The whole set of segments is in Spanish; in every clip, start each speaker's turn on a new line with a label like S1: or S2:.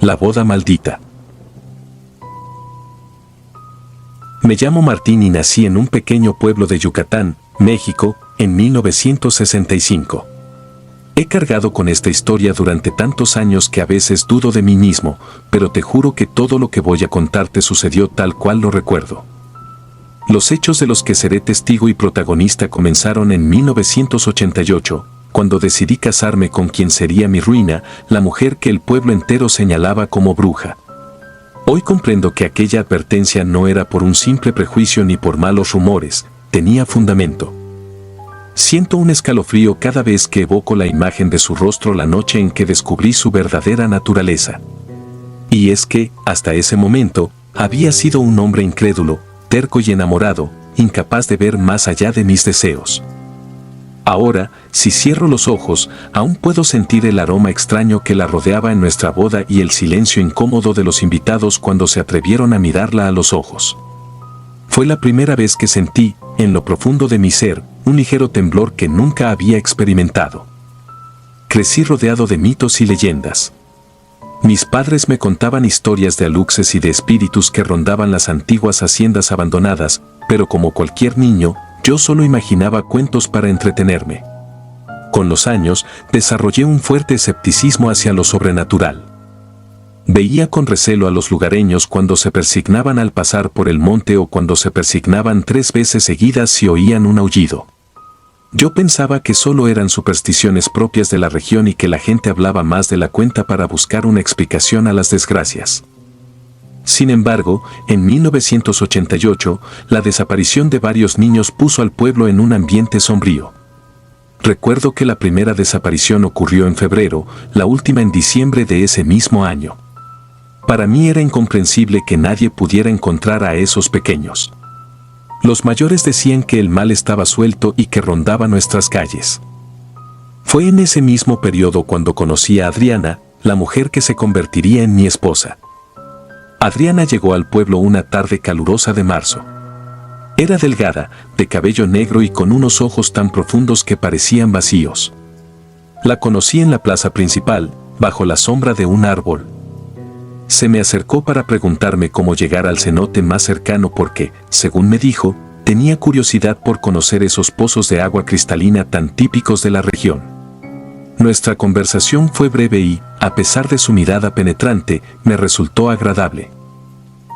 S1: La boda maldita. Me llamo Martín y nací en un pequeño pueblo de Yucatán, México, en 1965. He cargado con esta historia durante tantos años que a veces dudo de mí mismo, pero te juro que todo lo que voy a contarte sucedió tal cual lo recuerdo. Los hechos de los que seré testigo y protagonista comenzaron en 1988, cuando decidí casarme con quien sería mi ruina, la mujer que el pueblo entero señalaba como bruja. Hoy comprendo que aquella advertencia no era por un simple prejuicio ni por malos rumores, tenía fundamento. Siento un escalofrío cada vez que evoco la imagen de su rostro la noche en que descubrí su verdadera naturaleza. Y es que, hasta ese momento, había sido un hombre incrédulo, terco y enamorado, incapaz de ver más allá de mis deseos. Ahora, si cierro los ojos, aún puedo sentir el aroma extraño que la rodeaba en nuestra boda y el silencio incómodo de los invitados cuando se atrevieron a mirarla a los ojos. Fue la primera vez que sentí, en lo profundo de mi ser, un ligero temblor que nunca había experimentado. Crecí rodeado de mitos y leyendas. Mis padres me contaban historias de aluxes y de espíritus que rondaban las antiguas haciendas abandonadas, pero como cualquier niño, yo solo imaginaba cuentos para entretenerme. Con los años, desarrollé un fuerte escepticismo hacia lo sobrenatural. Veía con recelo a los lugareños cuando se persignaban al pasar por el monte o cuando se persignaban 3 veces seguidas si oían un aullido. Yo pensaba que solo eran supersticiones propias de la región y que la gente hablaba más de la cuenta para buscar una explicación a las desgracias. Sin embargo, en 1988, la desaparición de varios niños puso al pueblo en un ambiente sombrío. Recuerdo que la primera desaparición ocurrió en febrero, la última en diciembre de ese mismo año. Para mí era incomprensible que nadie pudiera encontrar a esos pequeños. Los mayores decían que el mal estaba suelto y que rondaba nuestras calles. Fue en ese mismo periodo cuando conocí a Adriana, la mujer que se convertiría en mi esposa. Adriana llegó al pueblo una tarde calurosa de marzo. Era delgada, de cabello negro y con unos ojos tan profundos que parecían vacíos. La conocí en la plaza principal, bajo la sombra de un árbol. Se me acercó para preguntarme cómo llegar al cenote más cercano porque, según me dijo, tenía curiosidad por conocer esos pozos de agua cristalina tan típicos de la región. Nuestra conversación fue breve y, a pesar de su mirada penetrante, me resultó agradable.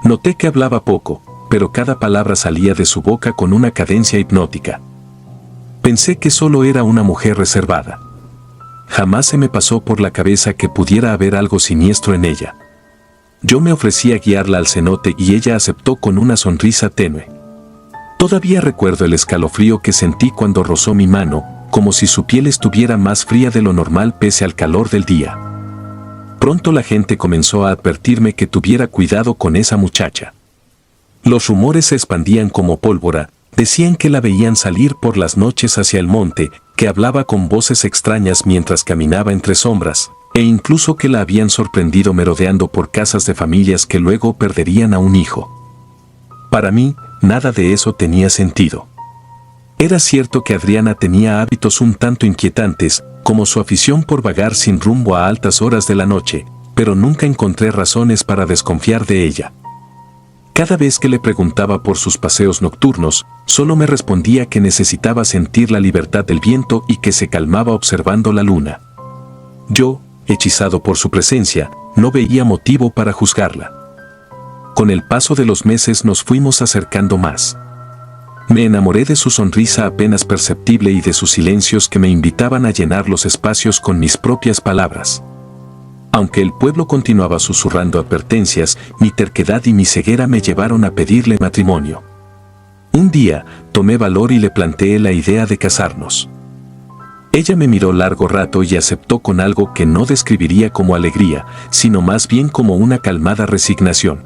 S1: Noté que hablaba poco, pero cada palabra salía de su boca con una cadencia hipnótica. Pensé que solo era una mujer reservada. Jamás se me pasó por la cabeza que pudiera haber algo siniestro en ella. Yo me ofrecí a guiarla al cenote y ella aceptó con una sonrisa tenue. Todavía recuerdo el escalofrío que sentí cuando rozó mi mano, como si su piel estuviera más fría de lo normal pese al calor del día. Pronto la gente comenzó a advertirme que tuviera cuidado con esa muchacha. Los rumores se expandían como pólvora, decían que la veían salir por las noches hacia el monte, que hablaba con voces extrañas mientras caminaba entre sombras, e incluso que la habían sorprendido merodeando por casas de familias que luego perderían a un hijo. Para mí, nada de eso tenía sentido. Era cierto que Adriana tenía hábitos un tanto inquietantes, como su afición por vagar sin rumbo a altas horas de la noche, pero nunca encontré razones para desconfiar de ella. Cada vez que le preguntaba por sus paseos nocturnos, solo me respondía que necesitaba sentir la libertad del viento y que se calmaba observando la luna. Yo, hechizado por su presencia, no veía motivo para juzgarla. Con el paso de los meses nos fuimos acercando más. Me enamoré de su sonrisa apenas perceptible y de sus silencios que me invitaban a llenar los espacios con mis propias palabras. Aunque el pueblo continuaba susurrando advertencias, mi terquedad y mi ceguera me llevaron a pedirle matrimonio. Un día, tomé valor y le planteé la idea de casarnos. Ella me miró largo rato y aceptó con algo que no describiría como alegría, sino más bien como una calmada resignación.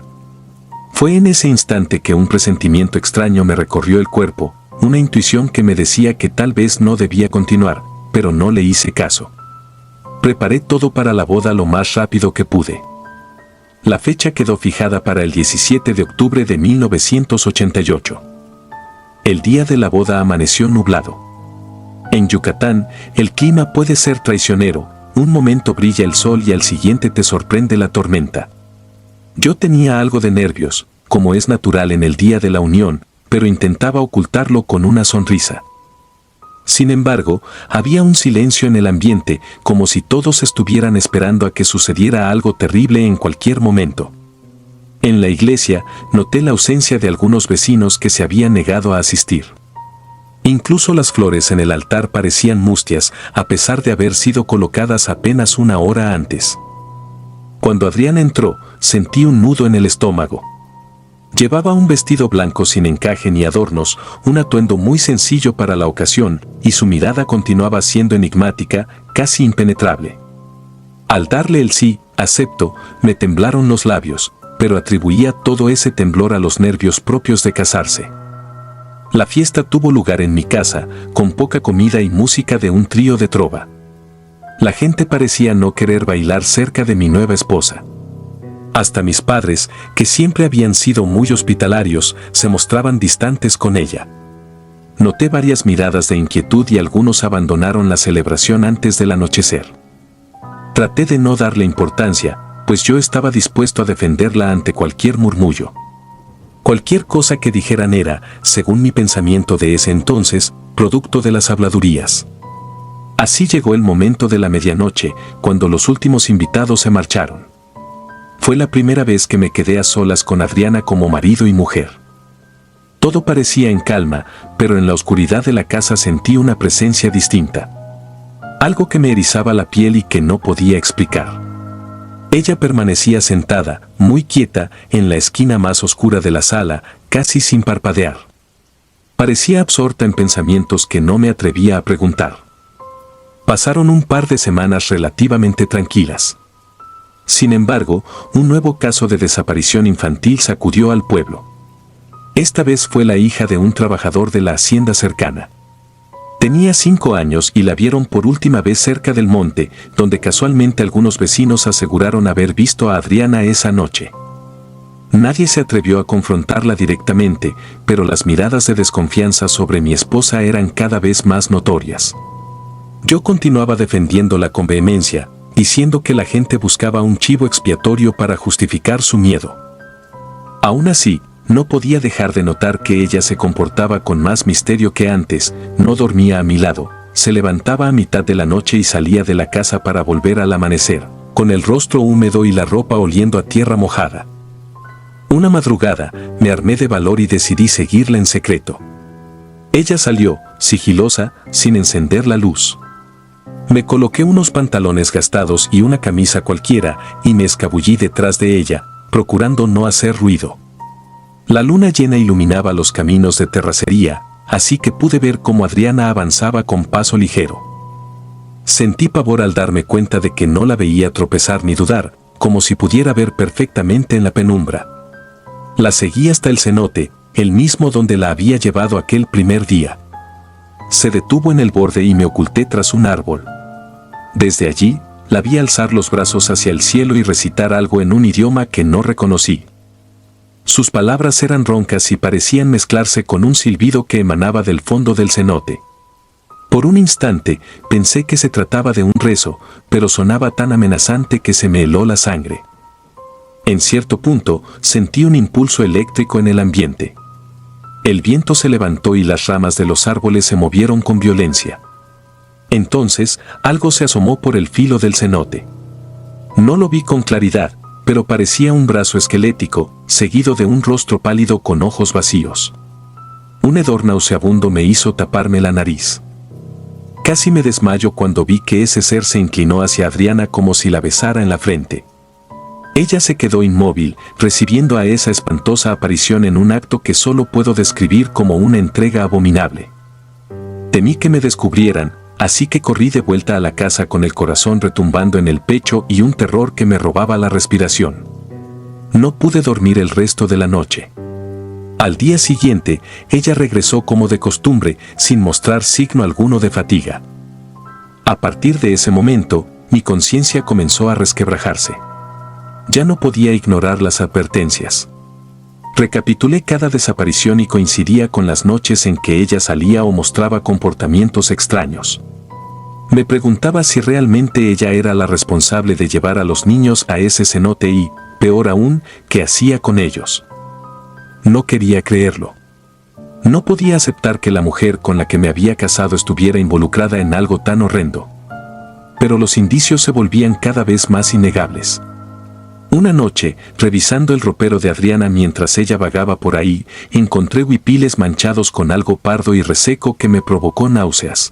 S1: Fue en ese instante que un presentimiento extraño me recorrió el cuerpo, una intuición que me decía que tal vez no debía continuar, pero no le hice caso. Preparé todo para la boda lo más rápido que pude. La fecha quedó fijada para el 17 de octubre de 1988. El día de la boda amaneció nublado. En Yucatán, el clima puede ser traicionero, un momento brilla el sol y al siguiente te sorprende la tormenta. Yo tenía algo de nervios, como es natural en el día de la unión, pero intentaba ocultarlo con una sonrisa. Sin embargo, había un silencio en el ambiente, como si todos estuvieran esperando a que sucediera algo terrible en cualquier momento. En la iglesia, noté la ausencia de algunos vecinos que se habían negado a asistir. Incluso las flores en el altar parecían mustias, a pesar de haber sido colocadas apenas una hora antes. Cuando Adriana entró, sentí un nudo en el estómago. Llevaba un vestido blanco sin encaje ni adornos, un atuendo muy sencillo para la ocasión, y su mirada continuaba siendo enigmática, casi impenetrable. Al darle el sí, acepto, me temblaron los labios, pero atribuía todo ese temblor a los nervios propios de casarse. La fiesta tuvo lugar en mi casa, con poca comida y música de un trío de trova. La gente parecía no querer bailar cerca de mi nueva esposa. Hasta mis padres, que siempre habían sido muy hospitalarios, se mostraban distantes con ella. Noté varias miradas de inquietud y algunos abandonaron la celebración antes del anochecer. Traté de no darle importancia, pues yo estaba dispuesto a defenderla ante cualquier murmullo. Cualquier cosa que dijeran era, según mi pensamiento de ese entonces, producto de las habladurías. Así llegó el momento de la medianoche, cuando los últimos invitados se marcharon. Fue la primera vez que me quedé a solas con Adriana como marido y mujer. Todo parecía en calma, pero en la oscuridad de la casa sentí una presencia distinta. Algo que me erizaba la piel y que no podía explicar. Ella permanecía sentada, muy quieta, en la esquina más oscura de la sala, casi sin parpadear. Parecía absorta en pensamientos que no me atrevía a preguntar. Pasaron un par de semanas relativamente tranquilas. Sin embargo, un nuevo caso de desaparición infantil sacudió al pueblo. Esta vez fue la hija de un trabajador de la hacienda cercana. Tenía 5 años y la vieron por última vez cerca del monte, donde casualmente algunos vecinos aseguraron haber visto a Adriana esa noche. Nadie se atrevió a confrontarla directamente, pero las miradas de desconfianza sobre mi esposa eran cada vez más notorias. Yo continuaba defendiéndola con vehemencia, diciendo que la gente buscaba un chivo expiatorio para justificar su miedo. Aún así, no podía dejar de notar que ella se comportaba con más misterio que antes, no dormía a mi lado, se levantaba a mitad de la noche y salía de la casa para volver al amanecer, con el rostro húmedo y la ropa oliendo a tierra mojada. Una madrugada, me armé de valor y decidí seguirla en secreto. Ella salió, sigilosa, sin encender la luz. Me coloqué unos pantalones gastados y una camisa cualquiera y me escabullí detrás de ella, procurando no hacer ruido. La luna llena iluminaba los caminos de terracería, así que pude ver cómo Adriana avanzaba con paso ligero. Sentí pavor al darme cuenta de que no la veía tropezar ni dudar, como si pudiera ver perfectamente en la penumbra. La seguí hasta el cenote, el mismo donde la había llevado aquel primer día. Se detuvo en el borde y me oculté tras un árbol. Desde allí, la vi alzar los brazos hacia el cielo y recitar algo en un idioma que no reconocí. Sus palabras eran roncas y parecían mezclarse con un silbido que emanaba del fondo del cenote. Por un instante pensé que se trataba de un rezo, pero sonaba tan amenazante que se me heló la sangre. En cierto punto sentí un impulso eléctrico en el ambiente. El viento se levantó y las ramas de los árboles se movieron con violencia. Entonces, algo se asomó por el filo del cenote. No lo vi con claridad, pero parecía un brazo esquelético, seguido de un rostro pálido con ojos vacíos. Un hedor nauseabundo me hizo taparme la nariz. Casi me desmayo cuando vi que ese ser se inclinó hacia Adriana como si la besara en la frente. Ella se quedó inmóvil, recibiendo a esa espantosa aparición en un acto que solo puedo describir como una entrega abominable. Temí que me descubrieran, así que corrí de vuelta a la casa con el corazón retumbando en el pecho y un terror que me robaba la respiración. No pude dormir el resto de la noche. Al día siguiente, ella regresó como de costumbre, sin mostrar signo alguno de fatiga. A partir de ese momento, mi conciencia comenzó a resquebrajarse. Ya no podía ignorar las advertencias. Recapitulé cada desaparición y coincidía con las noches en que ella salía o mostraba comportamientos extraños. Me preguntaba si realmente ella era la responsable de llevar a los niños a ese cenote y, peor aún, ¿qué hacía con ellos? No quería creerlo. No podía aceptar que la mujer con la que me había casado estuviera involucrada en algo tan horrendo. Pero los indicios se volvían cada vez más innegables. Una noche, revisando el ropero de Adriana mientras ella vagaba por ahí, encontré huipiles manchados con algo pardo y reseco que me provocó náuseas.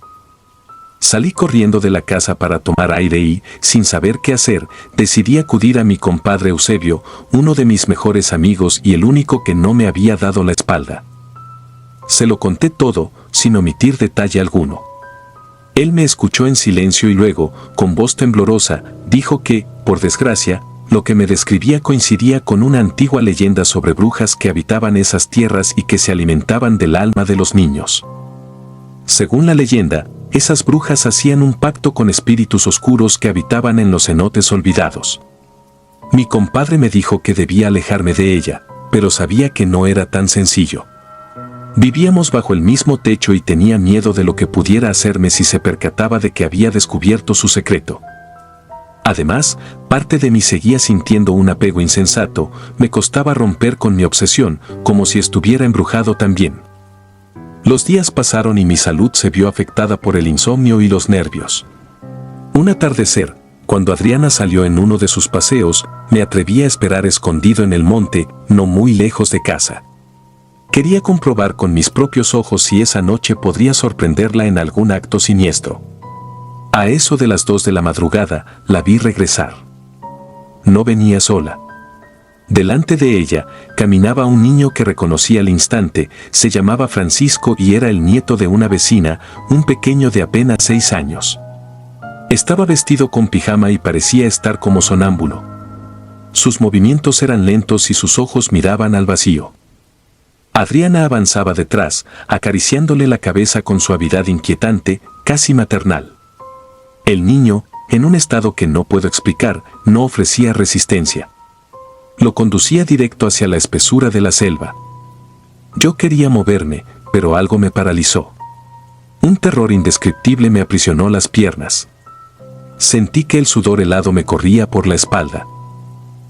S1: Salí corriendo de la casa para tomar aire y, sin saber qué hacer, decidí acudir a mi compadre Eusebio, uno de mis mejores amigos y el único que no me había dado la espalda. Se lo conté todo, sin omitir detalle alguno. Él me escuchó en silencio y luego, con voz temblorosa, dijo que, por desgracia, lo que me describía coincidía con una antigua leyenda sobre brujas que habitaban esas tierras y que se alimentaban del alma de los niños. Según la leyenda, esas brujas hacían un pacto con espíritus oscuros que habitaban en los cenotes olvidados. Mi compadre me dijo que debía alejarme de ella, pero sabía que no era tan sencillo. Vivíamos bajo el mismo techo y tenía miedo de lo que pudiera hacerme si se percataba de que había descubierto su secreto. Además, parte de mí seguía sintiendo un apego insensato, me costaba romper con mi obsesión, como si estuviera embrujado también. Los días pasaron y mi salud se vio afectada por el insomnio y los nervios. Un atardecer, cuando Adriana salió en uno de sus paseos, me atreví a esperar escondido en el monte, no muy lejos de casa. Quería comprobar con mis propios ojos si esa noche podría sorprenderla en algún acto siniestro. A eso de las 2 de la madrugada, la vi regresar. No venía sola. Delante de ella, caminaba un niño que reconocí al instante, se llamaba Francisco y era el nieto de una vecina, un pequeño de apenas 6 años. Estaba vestido con pijama y parecía estar como sonámbulo. Sus movimientos eran lentos y sus ojos miraban al vacío. Adriana avanzaba detrás, acariciándole la cabeza con suavidad inquietante, casi maternal. El niño, en un estado que no puedo explicar, no ofrecía resistencia. Lo conducía directo hacia la espesura de la selva. Yo quería moverme, pero algo me paralizó. Un terror indescriptible me aprisionó las piernas. Sentí que el sudor helado me corría por la espalda.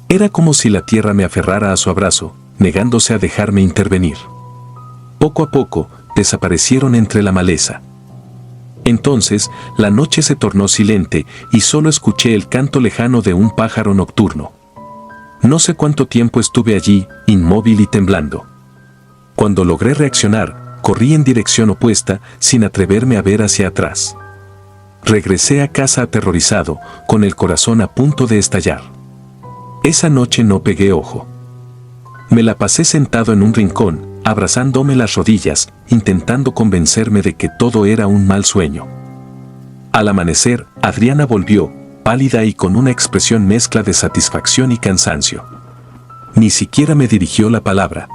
S1: Era como si la tierra me aferrara a su abrazo, negándose a dejarme intervenir. Poco a poco, desaparecieron entre la maleza. Entonces, la noche se tornó silente y solo escuché el canto lejano de un pájaro nocturno. No sé cuánto tiempo estuve allí, inmóvil y temblando. Cuando logré reaccionar, corrí en dirección opuesta, sin atreverme a ver hacia atrás. Regresé a casa aterrorizado, con el corazón a punto de estallar. Esa noche no pegué ojo. Me la pasé sentado en un rincón, abrazándome las rodillas, intentando convencerme de que todo era un mal sueño. Al amanecer, Adriana volvió, pálida y con una expresión mezcla de satisfacción y cansancio. Ni siquiera me dirigió la palabra.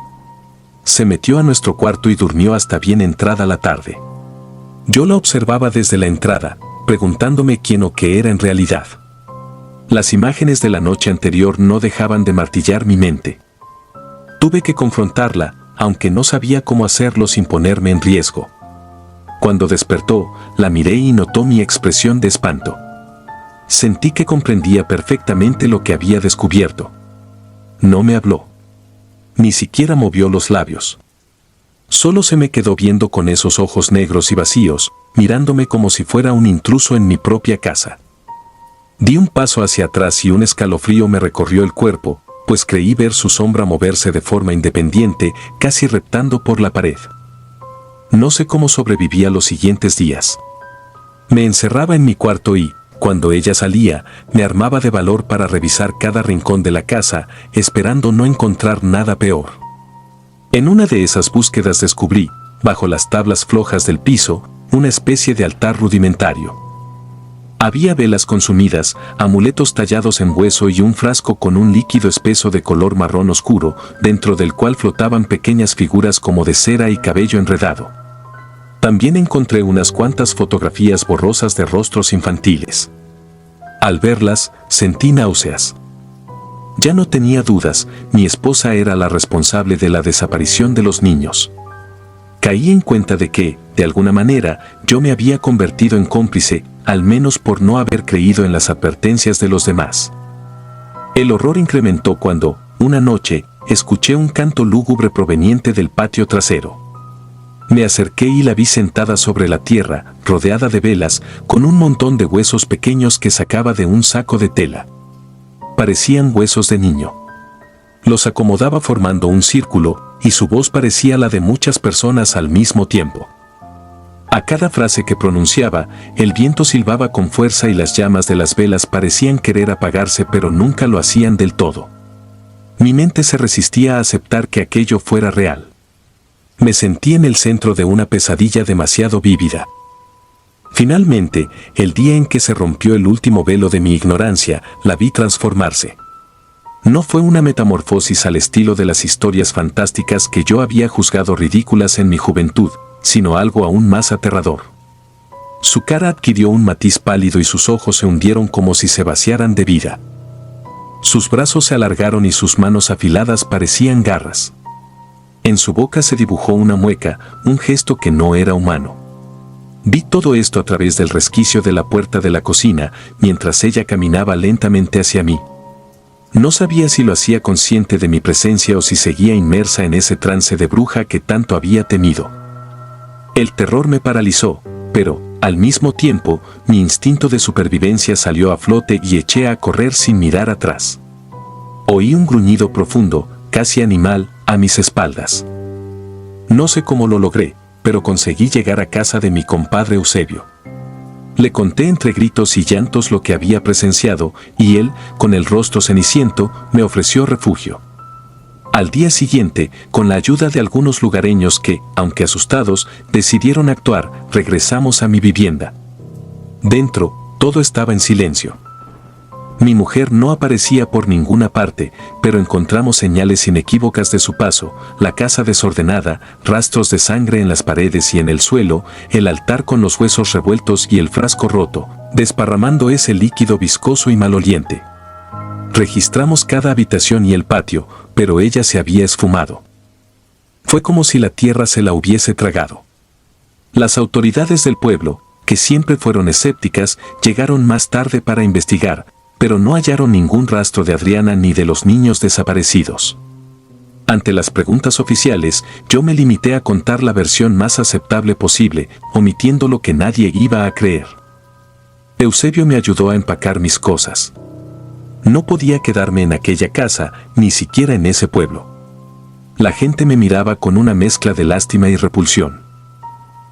S1: Se metió a nuestro cuarto y durmió hasta bien entrada la tarde. Yo la observaba desde la entrada, preguntándome quién o qué era en realidad. Las imágenes de la noche anterior no dejaban de martillar mi mente. Tuve que confrontarla, aunque no sabía cómo hacerlo sin ponerme en riesgo. Cuando despertó, la miré y notó mi expresión de espanto. Sentí que comprendía perfectamente lo que había descubierto. No me habló. Ni siquiera movió los labios. Solo se me quedó viendo con esos ojos negros y vacíos, mirándome como si fuera un intruso en mi propia casa. Di un paso hacia atrás y un escalofrío me recorrió el cuerpo, pues creí ver su sombra moverse de forma independiente, casi reptando por la pared. No sé cómo sobrevivía los siguientes días. Me encerraba en mi cuarto y, cuando ella salía, me armaba de valor para revisar cada rincón de la casa, esperando no encontrar nada peor. En una de esas búsquedas descubrí, bajo las tablas flojas del piso, una especie de altar rudimentario. Había velas consumidas, amuletos tallados en hueso y un frasco con un líquido espeso de color marrón oscuro, dentro del cual flotaban pequeñas figuras como de cera y cabello enredado. También encontré unas cuantas fotografías borrosas de rostros infantiles. Al verlas, sentí náuseas. Ya no tenía dudas, mi esposa era la responsable de la desaparición de los niños. Caí en cuenta de que, de alguna manera, yo me había convertido en cómplice, al menos por no haber creído en las advertencias de los demás. El horror incrementó cuando, una noche, escuché un canto lúgubre proveniente del patio trasero. Me acerqué y la vi sentada sobre la tierra, rodeada de velas, con un montón de huesos pequeños que sacaba de un saco de tela. Parecían huesos de niño. Los acomodaba formando un círculo, y su voz parecía la de muchas personas al mismo tiempo. A cada frase que pronunciaba, el viento silbaba con fuerza y las llamas de las velas parecían querer apagarse, pero nunca lo hacían del todo. Mi mente se resistía a aceptar que aquello fuera real. Me sentí en el centro de una pesadilla demasiado vívida. Finalmente, el día en que se rompió el último velo de mi ignorancia, la vi transformarse. No fue una metamorfosis al estilo de las historias fantásticas que yo había juzgado ridículas en mi juventud, sino algo aún más aterrador. Su cara adquirió un matiz pálido y sus ojos se hundieron como si se vaciaran de vida. Sus brazos se alargaron y sus manos afiladas parecían garras. En su boca se dibujó una mueca, un gesto que no era humano. Vi todo esto a través del resquicio de la puerta de la cocina, mientras ella caminaba lentamente hacia mí. No sabía si lo hacía consciente de mi presencia o si seguía inmersa en ese trance de bruja que tanto había temido. El terror me paralizó, pero, al mismo tiempo, mi instinto de supervivencia salió a flote y eché a correr sin mirar atrás. Oí un gruñido profundo, casi animal, a mis espaldas. No sé cómo lo logré, pero conseguí llegar a casa de mi compadre Eusebio. Le conté entre gritos y llantos lo que había presenciado, y él, con el rostro ceniciento, me ofreció refugio. Al día siguiente, con la ayuda de algunos lugareños que, aunque asustados, decidieron actuar, regresamos a mi vivienda. Dentro, todo estaba en silencio. Mi mujer no aparecía por ninguna parte, pero encontramos señales inequívocas de su paso, la casa desordenada, rastros de sangre en las paredes y en el suelo, el altar con los huesos revueltos y el frasco roto, desparramando ese líquido viscoso y maloliente. Registramos cada habitación y el patio, pero ella se había esfumado. Fue como si la tierra se la hubiese tragado. Las autoridades del pueblo, que siempre fueron escépticas, llegaron más tarde para investigar, pero no hallaron ningún rastro de Adriana ni de los niños desaparecidos. Ante las preguntas oficiales, yo me limité a contar la versión más aceptable posible, omitiendo lo que nadie iba a creer. Eusebio me ayudó a empacar mis cosas. No podía quedarme en aquella casa, ni siquiera en ese pueblo. La gente me miraba con una mezcla de lástima y repulsión.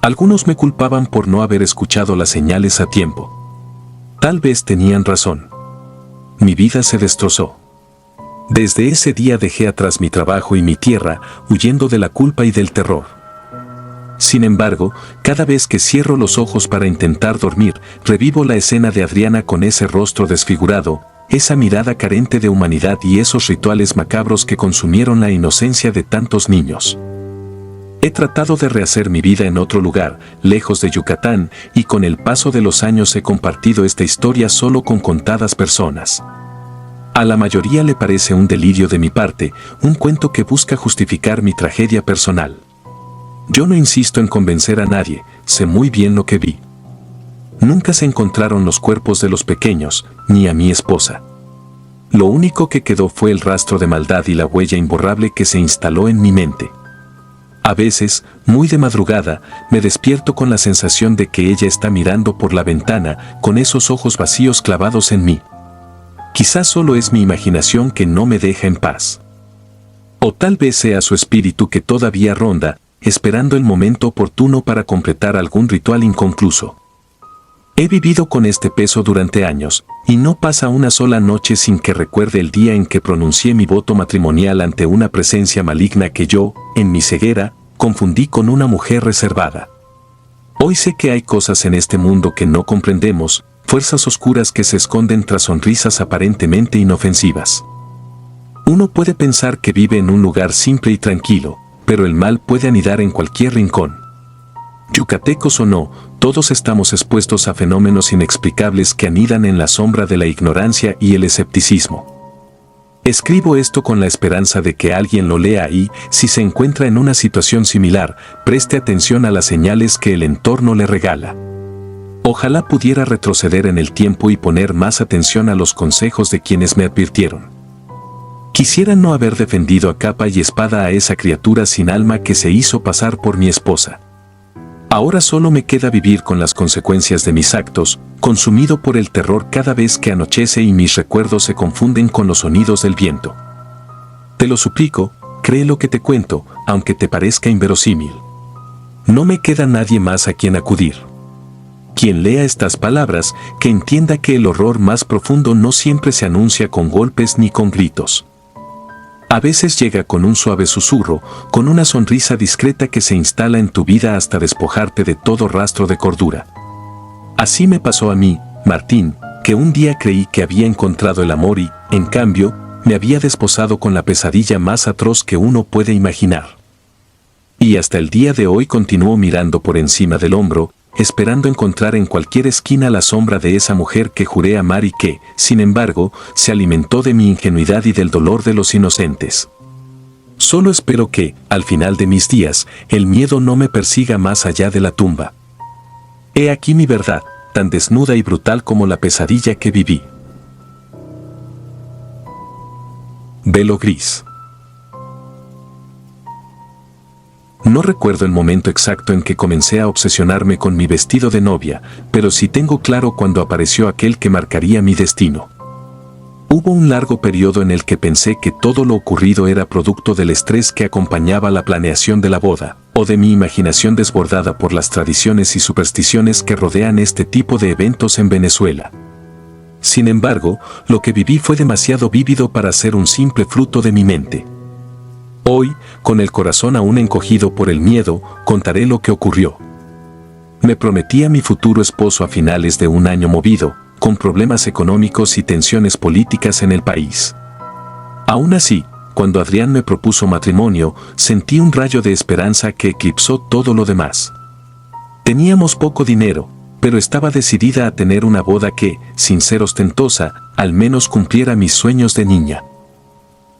S1: Algunos me culpaban por no haber escuchado las señales a tiempo. Tal vez tenían razón. Mi vida se destrozó. Desde ese día dejé atrás mi trabajo y mi tierra, huyendo de la culpa y del terror. Sin embargo, cada vez que cierro los ojos para intentar dormir, revivo la escena de Adriana con ese rostro desfigurado, esa mirada carente de humanidad y esos rituales macabros que consumieron la inocencia de tantos niños. He tratado de rehacer mi vida en otro lugar, lejos de Yucatán, y con el paso de los años he compartido esta historia solo con contadas personas. A la mayoría le parece un delirio de mi parte, un cuento que busca justificar mi tragedia personal. Yo no insisto en convencer a nadie, sé muy bien lo que vi. Nunca se encontraron los cuerpos de los pequeños, ni a mi esposa. Lo único que quedó fue el rastro de maldad y la huella imborrable que se instaló en mi mente. A veces, muy de madrugada, me despierto con la sensación de que ella está mirando por la ventana, con esos ojos vacíos clavados en mí. Quizás solo es mi imaginación que no me deja en paz. O tal vez sea su espíritu que todavía ronda, esperando el momento oportuno para completar algún ritual inconcluso. He vivido con este peso durante años, y no pasa una sola noche sin que recuerde el día en que pronuncié mi voto matrimonial ante una presencia maligna que yo, en mi ceguera, confundí con una mujer reservada. Hoy sé que hay cosas en este mundo que no comprendemos, fuerzas oscuras que se esconden tras sonrisas aparentemente inofensivas. Uno puede pensar que vive en un lugar simple y tranquilo, pero el mal puede anidar en cualquier rincón. Yucatecos o no, todos estamos expuestos a fenómenos inexplicables que anidan en la sombra de la ignorancia y el escepticismo. Escribo esto con la esperanza de que alguien lo lea y, si se encuentra en una situación similar, preste atención a las señales que el entorno le regala. Ojalá pudiera retroceder en el tiempo y poner más atención a los consejos de quienes me advirtieron. Quisiera no haber defendido a capa y espada a esa criatura sin alma que se hizo pasar por mi esposa. Ahora solo me queda vivir con las consecuencias de mis actos, consumido por el terror cada vez que anochece y mis recuerdos se confunden con los sonidos del viento. Te lo suplico, cree lo que te cuento, aunque te parezca inverosímil. No me queda nadie más a quien acudir. Quien lea estas palabras, que entienda que el horror más profundo no siempre se anuncia con golpes ni con gritos. A veces llega con un suave susurro, con una sonrisa discreta que se instala en tu vida hasta despojarte de todo rastro de cordura. Así me pasó a mí, Martín, que un día creí que había encontrado el amor y, en cambio, me había desposado con la pesadilla más atroz que uno puede imaginar. Y hasta el día de hoy continúo mirando por encima del hombro, esperando encontrar en cualquier esquina la sombra de esa mujer que juré amar y que, sin embargo, se alimentó de mi ingenuidad y del dolor de los inocentes. Solo espero que, al final de mis días, el miedo no me persiga más allá de la tumba. He aquí mi verdad, tan desnuda y brutal como la pesadilla que viví. Velo gris. No recuerdo el momento exacto en que comencé a obsesionarme con mi vestido de novia, pero sí tengo claro cuando apareció aquel que marcaría mi destino. Hubo un largo periodo en el que pensé que todo lo ocurrido era producto del estrés que acompañaba la planeación de la boda, o de mi imaginación desbordada por las tradiciones y supersticiones que rodean este tipo de eventos en Venezuela. Sin embargo, lo que viví fue demasiado vívido para ser un simple fruto de mi mente. Hoy, con el corazón aún encogido por el miedo, contaré lo que ocurrió. Me prometí a mi futuro esposo a finales de un año movido, con problemas económicos y tensiones políticas en el país. Aún así, cuando Adrián me propuso matrimonio, sentí un rayo de esperanza que eclipsó todo lo demás. Teníamos poco dinero, pero estaba decidida a tener una boda que, sin ser ostentosa, al menos cumpliera mis sueños de niña.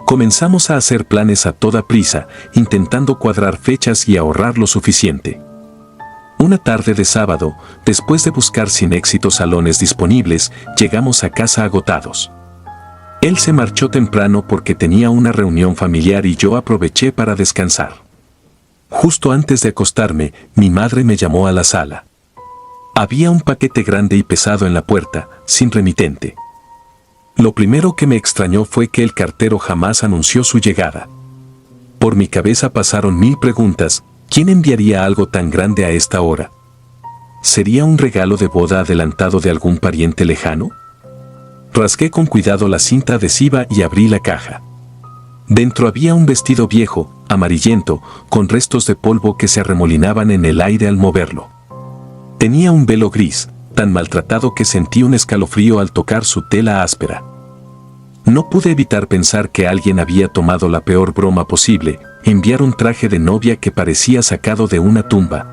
S1: Comenzamos a hacer planes a toda prisa, intentando cuadrar fechas y ahorrar lo suficiente. Una tarde de sábado, después de buscar sin éxito salones disponibles, llegamos a casa agotados. Él se marchó temprano porque tenía una reunión familiar y yo aproveché para descansar. Justo antes de acostarme, mi madre me llamó a la sala. Había un paquete grande y pesado en la puerta, sin remitente. Lo primero que me extrañó fue que el cartero jamás anunció su llegada. Por mi cabeza pasaron 1000 preguntas. ¿Quién enviaría algo tan grande a esta hora? ¿Sería un regalo de boda adelantado de algún pariente lejano? Rasgué con cuidado la cinta adhesiva y abrí la caja. Dentro había un vestido viejo, amarillento, con restos de polvo que se arremolinaban en el aire al moverlo. Tenía un velo gris, tan maltratado que sentí un escalofrío al tocar su tela áspera. No pude evitar pensar que alguien había tomado la peor broma posible, enviar un traje de novia que parecía sacado de una tumba.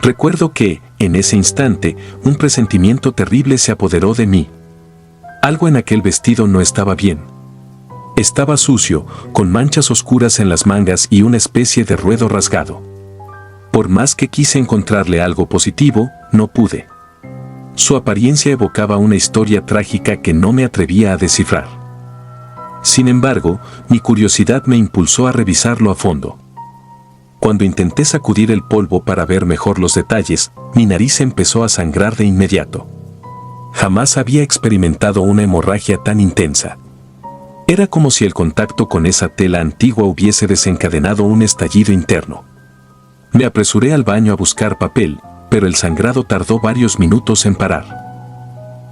S1: Recuerdo que, en ese instante, un presentimiento terrible se apoderó de mí. Algo en aquel vestido no estaba bien. Estaba sucio, con manchas oscuras en las mangas y una especie de ruedo rasgado. Por más que quise encontrarle algo positivo, no pude. Su apariencia evocaba una historia trágica que no me atrevía a descifrar. Sin embargo, mi curiosidad me impulsó a revisarlo a fondo. Cuando intenté sacudir el polvo para ver mejor los detalles, mi nariz empezó a sangrar de inmediato. Jamás había experimentado una hemorragia tan intensa. Era como si el contacto con esa tela antigua hubiese desencadenado un estallido interno. Me apresuré al baño a buscar papel, pero el sangrado tardó varios minutos en parar.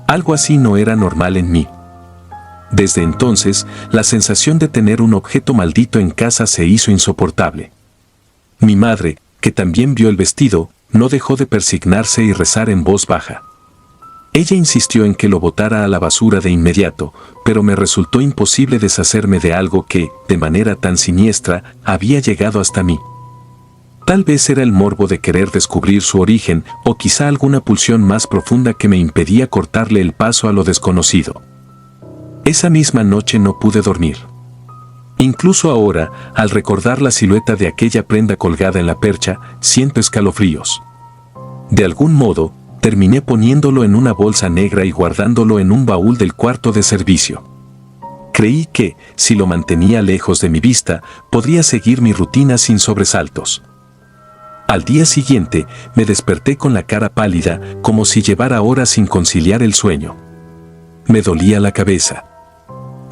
S1: Algo así no era normal en mí. Desde entonces, la sensación de tener un objeto maldito en casa se hizo insoportable. Mi madre, que también vio el vestido, no dejó de persignarse y rezar en voz baja. Ella insistió en que lo botara a la basura de inmediato, pero me resultó imposible deshacerme de algo que, de manera tan siniestra, había llegado hasta mí. Tal vez era el morbo de querer descubrir su origen, o quizá alguna pulsión más profunda que me impedía cortarle el paso a lo desconocido. Esa misma noche no pude dormir. Incluso ahora, al recordar la silueta de aquella prenda colgada en la percha, siento escalofríos. De algún modo, terminé poniéndolo en una bolsa negra y guardándolo en un baúl del cuarto de servicio. Creí que, si lo mantenía lejos de mi vista, podría seguir mi rutina sin sobresaltos. Al día siguiente, me desperté con la cara pálida, como si llevara horas sin conciliar el sueño. Me dolía la cabeza.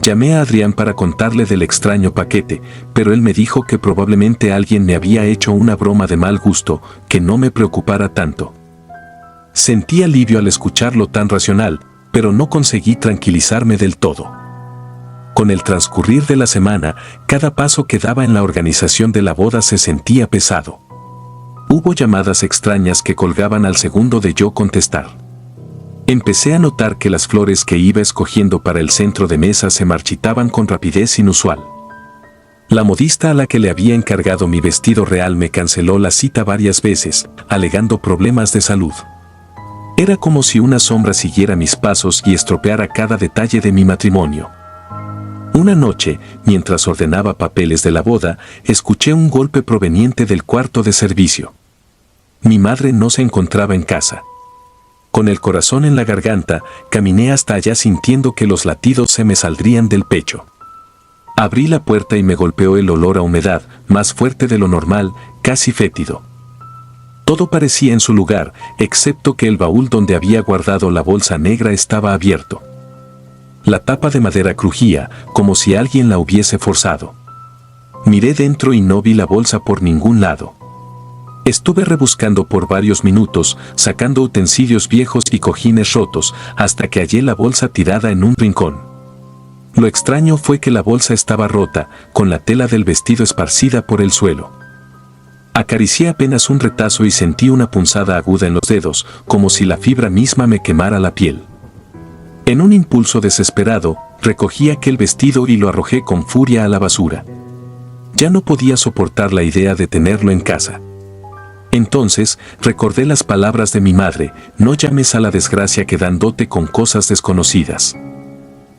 S1: Llamé a Adrián para contarle del extraño paquete, pero él me dijo que probablemente alguien me había hecho una broma de mal gusto, que no me preocupara tanto. Sentí alivio al escucharlo tan racional, pero no conseguí tranquilizarme del todo. Con el transcurrir de la semana, cada paso que daba en la organización de la boda se sentía pesado. Hubo llamadas extrañas que colgaban al segundo de yo contestar. Empecé a notar que las flores que iba escogiendo para el centro de mesa se marchitaban con rapidez inusual. La modista a la que le había encargado mi vestido real me canceló la cita varias veces, alegando problemas de salud. Era como si una sombra siguiera mis pasos y estropeara cada detalle de mi matrimonio. Una noche, mientras ordenaba papeles de la boda, escuché un golpe proveniente del cuarto de servicio. Mi madre no se encontraba en casa. Con el corazón en la garganta, caminé hasta allá sintiendo que los latidos se me saldrían del pecho. Abrí la puerta y me golpeó el olor a humedad, más fuerte de lo normal, casi fétido. Todo parecía en su lugar, excepto que el baúl donde había guardado la bolsa negra estaba abierto. La tapa de madera crujía, como si alguien la hubiese forzado. Miré dentro y no vi la bolsa por ningún lado. Estuve rebuscando por varios minutos, sacando utensilios viejos y cojines rotos, hasta que hallé la bolsa tirada en un rincón. Lo extraño fue que la bolsa estaba rota, con la tela del vestido esparcida por el suelo. Acaricié apenas un retazo y sentí una punzada aguda en los dedos, como si la fibra misma me quemara la piel. En un impulso desesperado, recogí aquel vestido y lo arrojé con furia a la basura. Ya no podía soportar la idea de tenerlo en casa. Entonces, recordé las palabras de mi madre: no llames a la desgracia quedándote con cosas desconocidas.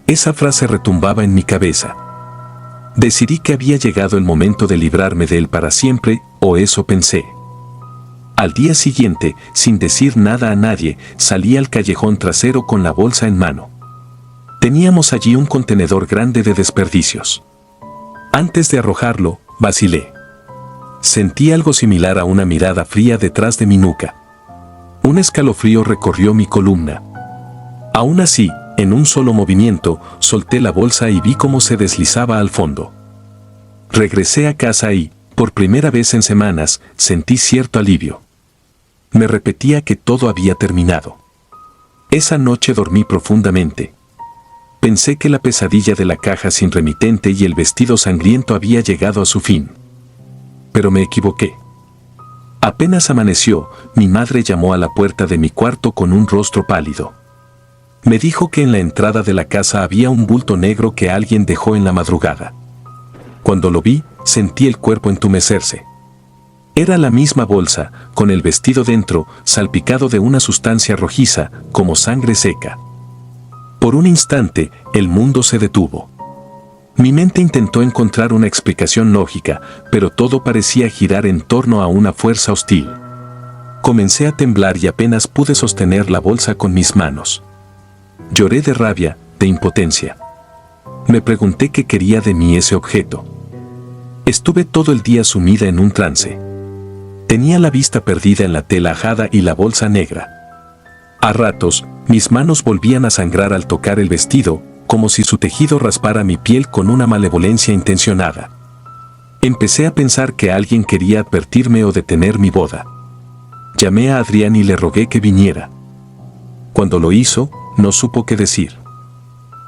S1: Esa frase retumbaba en mi cabeza. Decidí que había llegado el momento de librarme de él para siempre, o eso pensé. Al día siguiente, sin decir nada a nadie, salí al callejón trasero con la bolsa en mano. Teníamos allí un contenedor grande de desperdicios. Antes de arrojarlo, vacilé. Sentí algo similar a una mirada fría detrás de mi nuca. Un escalofrío recorrió mi columna. Aún así, en un solo movimiento, solté la bolsa y vi cómo se deslizaba al fondo. Regresé a casa y, por primera vez en semanas, sentí cierto alivio. Me repetía que todo había terminado. Esa noche dormí profundamente. Pensé que la pesadilla de la caja sin remitente y el vestido sangriento había llegado a su fin. Pero me equivoqué. Apenas amaneció, mi madre llamó a la puerta de mi cuarto con un rostro pálido. Me dijo que en la entrada de la casa había un bulto negro que alguien dejó en la madrugada. Cuando lo vi, sentí el cuerpo entumecerse. Era la misma bolsa, con el vestido dentro, salpicado de una sustancia rojiza, como sangre seca. Por un instante, el mundo se detuvo. Mi mente intentó encontrar una explicación lógica, pero todo parecía girar en torno a una fuerza hostil. Comencé a temblar y apenas pude sostener la bolsa con mis manos. Lloré de rabia, de impotencia. Me pregunté qué quería de mí ese objeto. Estuve todo el día sumida en un trance. Tenía la vista perdida en la tela ajada y la bolsa negra. A ratos, mis manos volvían a sangrar al tocar el vestido, como si su tejido raspara mi piel con una malevolencia intencionada. Empecé a pensar que alguien quería advertirme o detener mi boda. Llamé a Adrián y le rogué que viniera. Cuando lo hizo, no supo qué decir.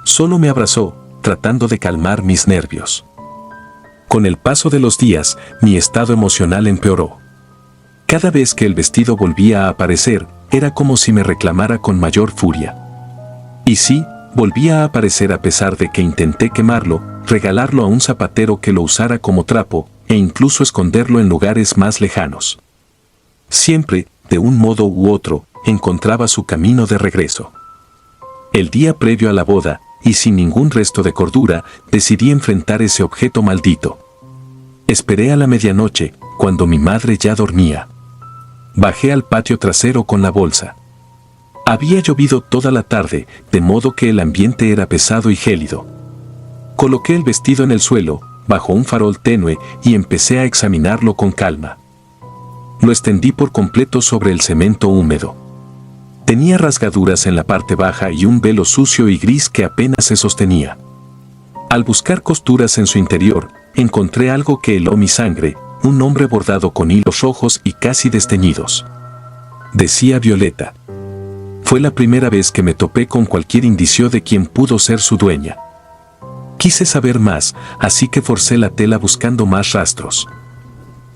S1: Solo me abrazó, tratando de calmar mis nervios. Con el paso de los días, mi estado emocional empeoró. Cada vez que el vestido volvía a aparecer, era como si me reclamara con mayor furia. Y sí, volvía a aparecer a pesar de que intenté quemarlo, regalarlo a un zapatero que lo usara como trapo, e incluso esconderlo en lugares más lejanos. Siempre, de un modo u otro, encontraba su camino de regreso. El día previo a la boda, y sin ningún resto de cordura, decidí enfrentar ese objeto maldito. Esperé a la medianoche, cuando mi madre ya dormía. Bajé al patio trasero con la bolsa. Había llovido toda la tarde, de modo que el ambiente era pesado y gélido. Coloqué el vestido en el suelo, bajo un farol tenue, y empecé a examinarlo con calma. Lo extendí por completo sobre el cemento húmedo. Tenía rasgaduras en la parte baja y un velo sucio y gris que apenas se sostenía. Al buscar costuras en su interior, encontré algo que heló mi sangre, un nombre bordado con hilos rojos y casi desteñidos. Decía Violeta. Fue la primera vez que me topé con cualquier indicio de quién pudo ser su dueña. Quise saber más, así que forcé la tela buscando más rastros.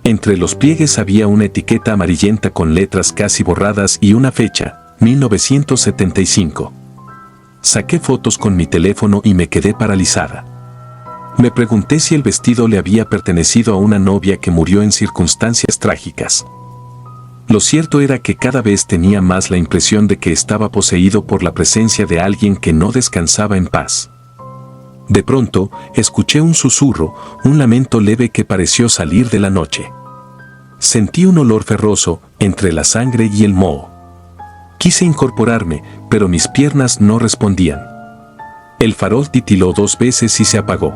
S1: Entre los pliegues había una etiqueta amarillenta con letras casi borradas y una fecha, 1975. Saqué fotos con mi teléfono y me quedé paralizada. Me pregunté si el vestido le había pertenecido a una novia que murió en circunstancias trágicas. Lo cierto era que cada vez tenía más la impresión de que estaba poseído por la presencia de alguien que no descansaba en paz. De pronto, escuché un susurro, un lamento leve que pareció salir de la noche. Sentí un olor ferroso entre la sangre y el moho. Quise incorporarme, pero mis piernas no respondían. El farol titiló 2 veces y se apagó.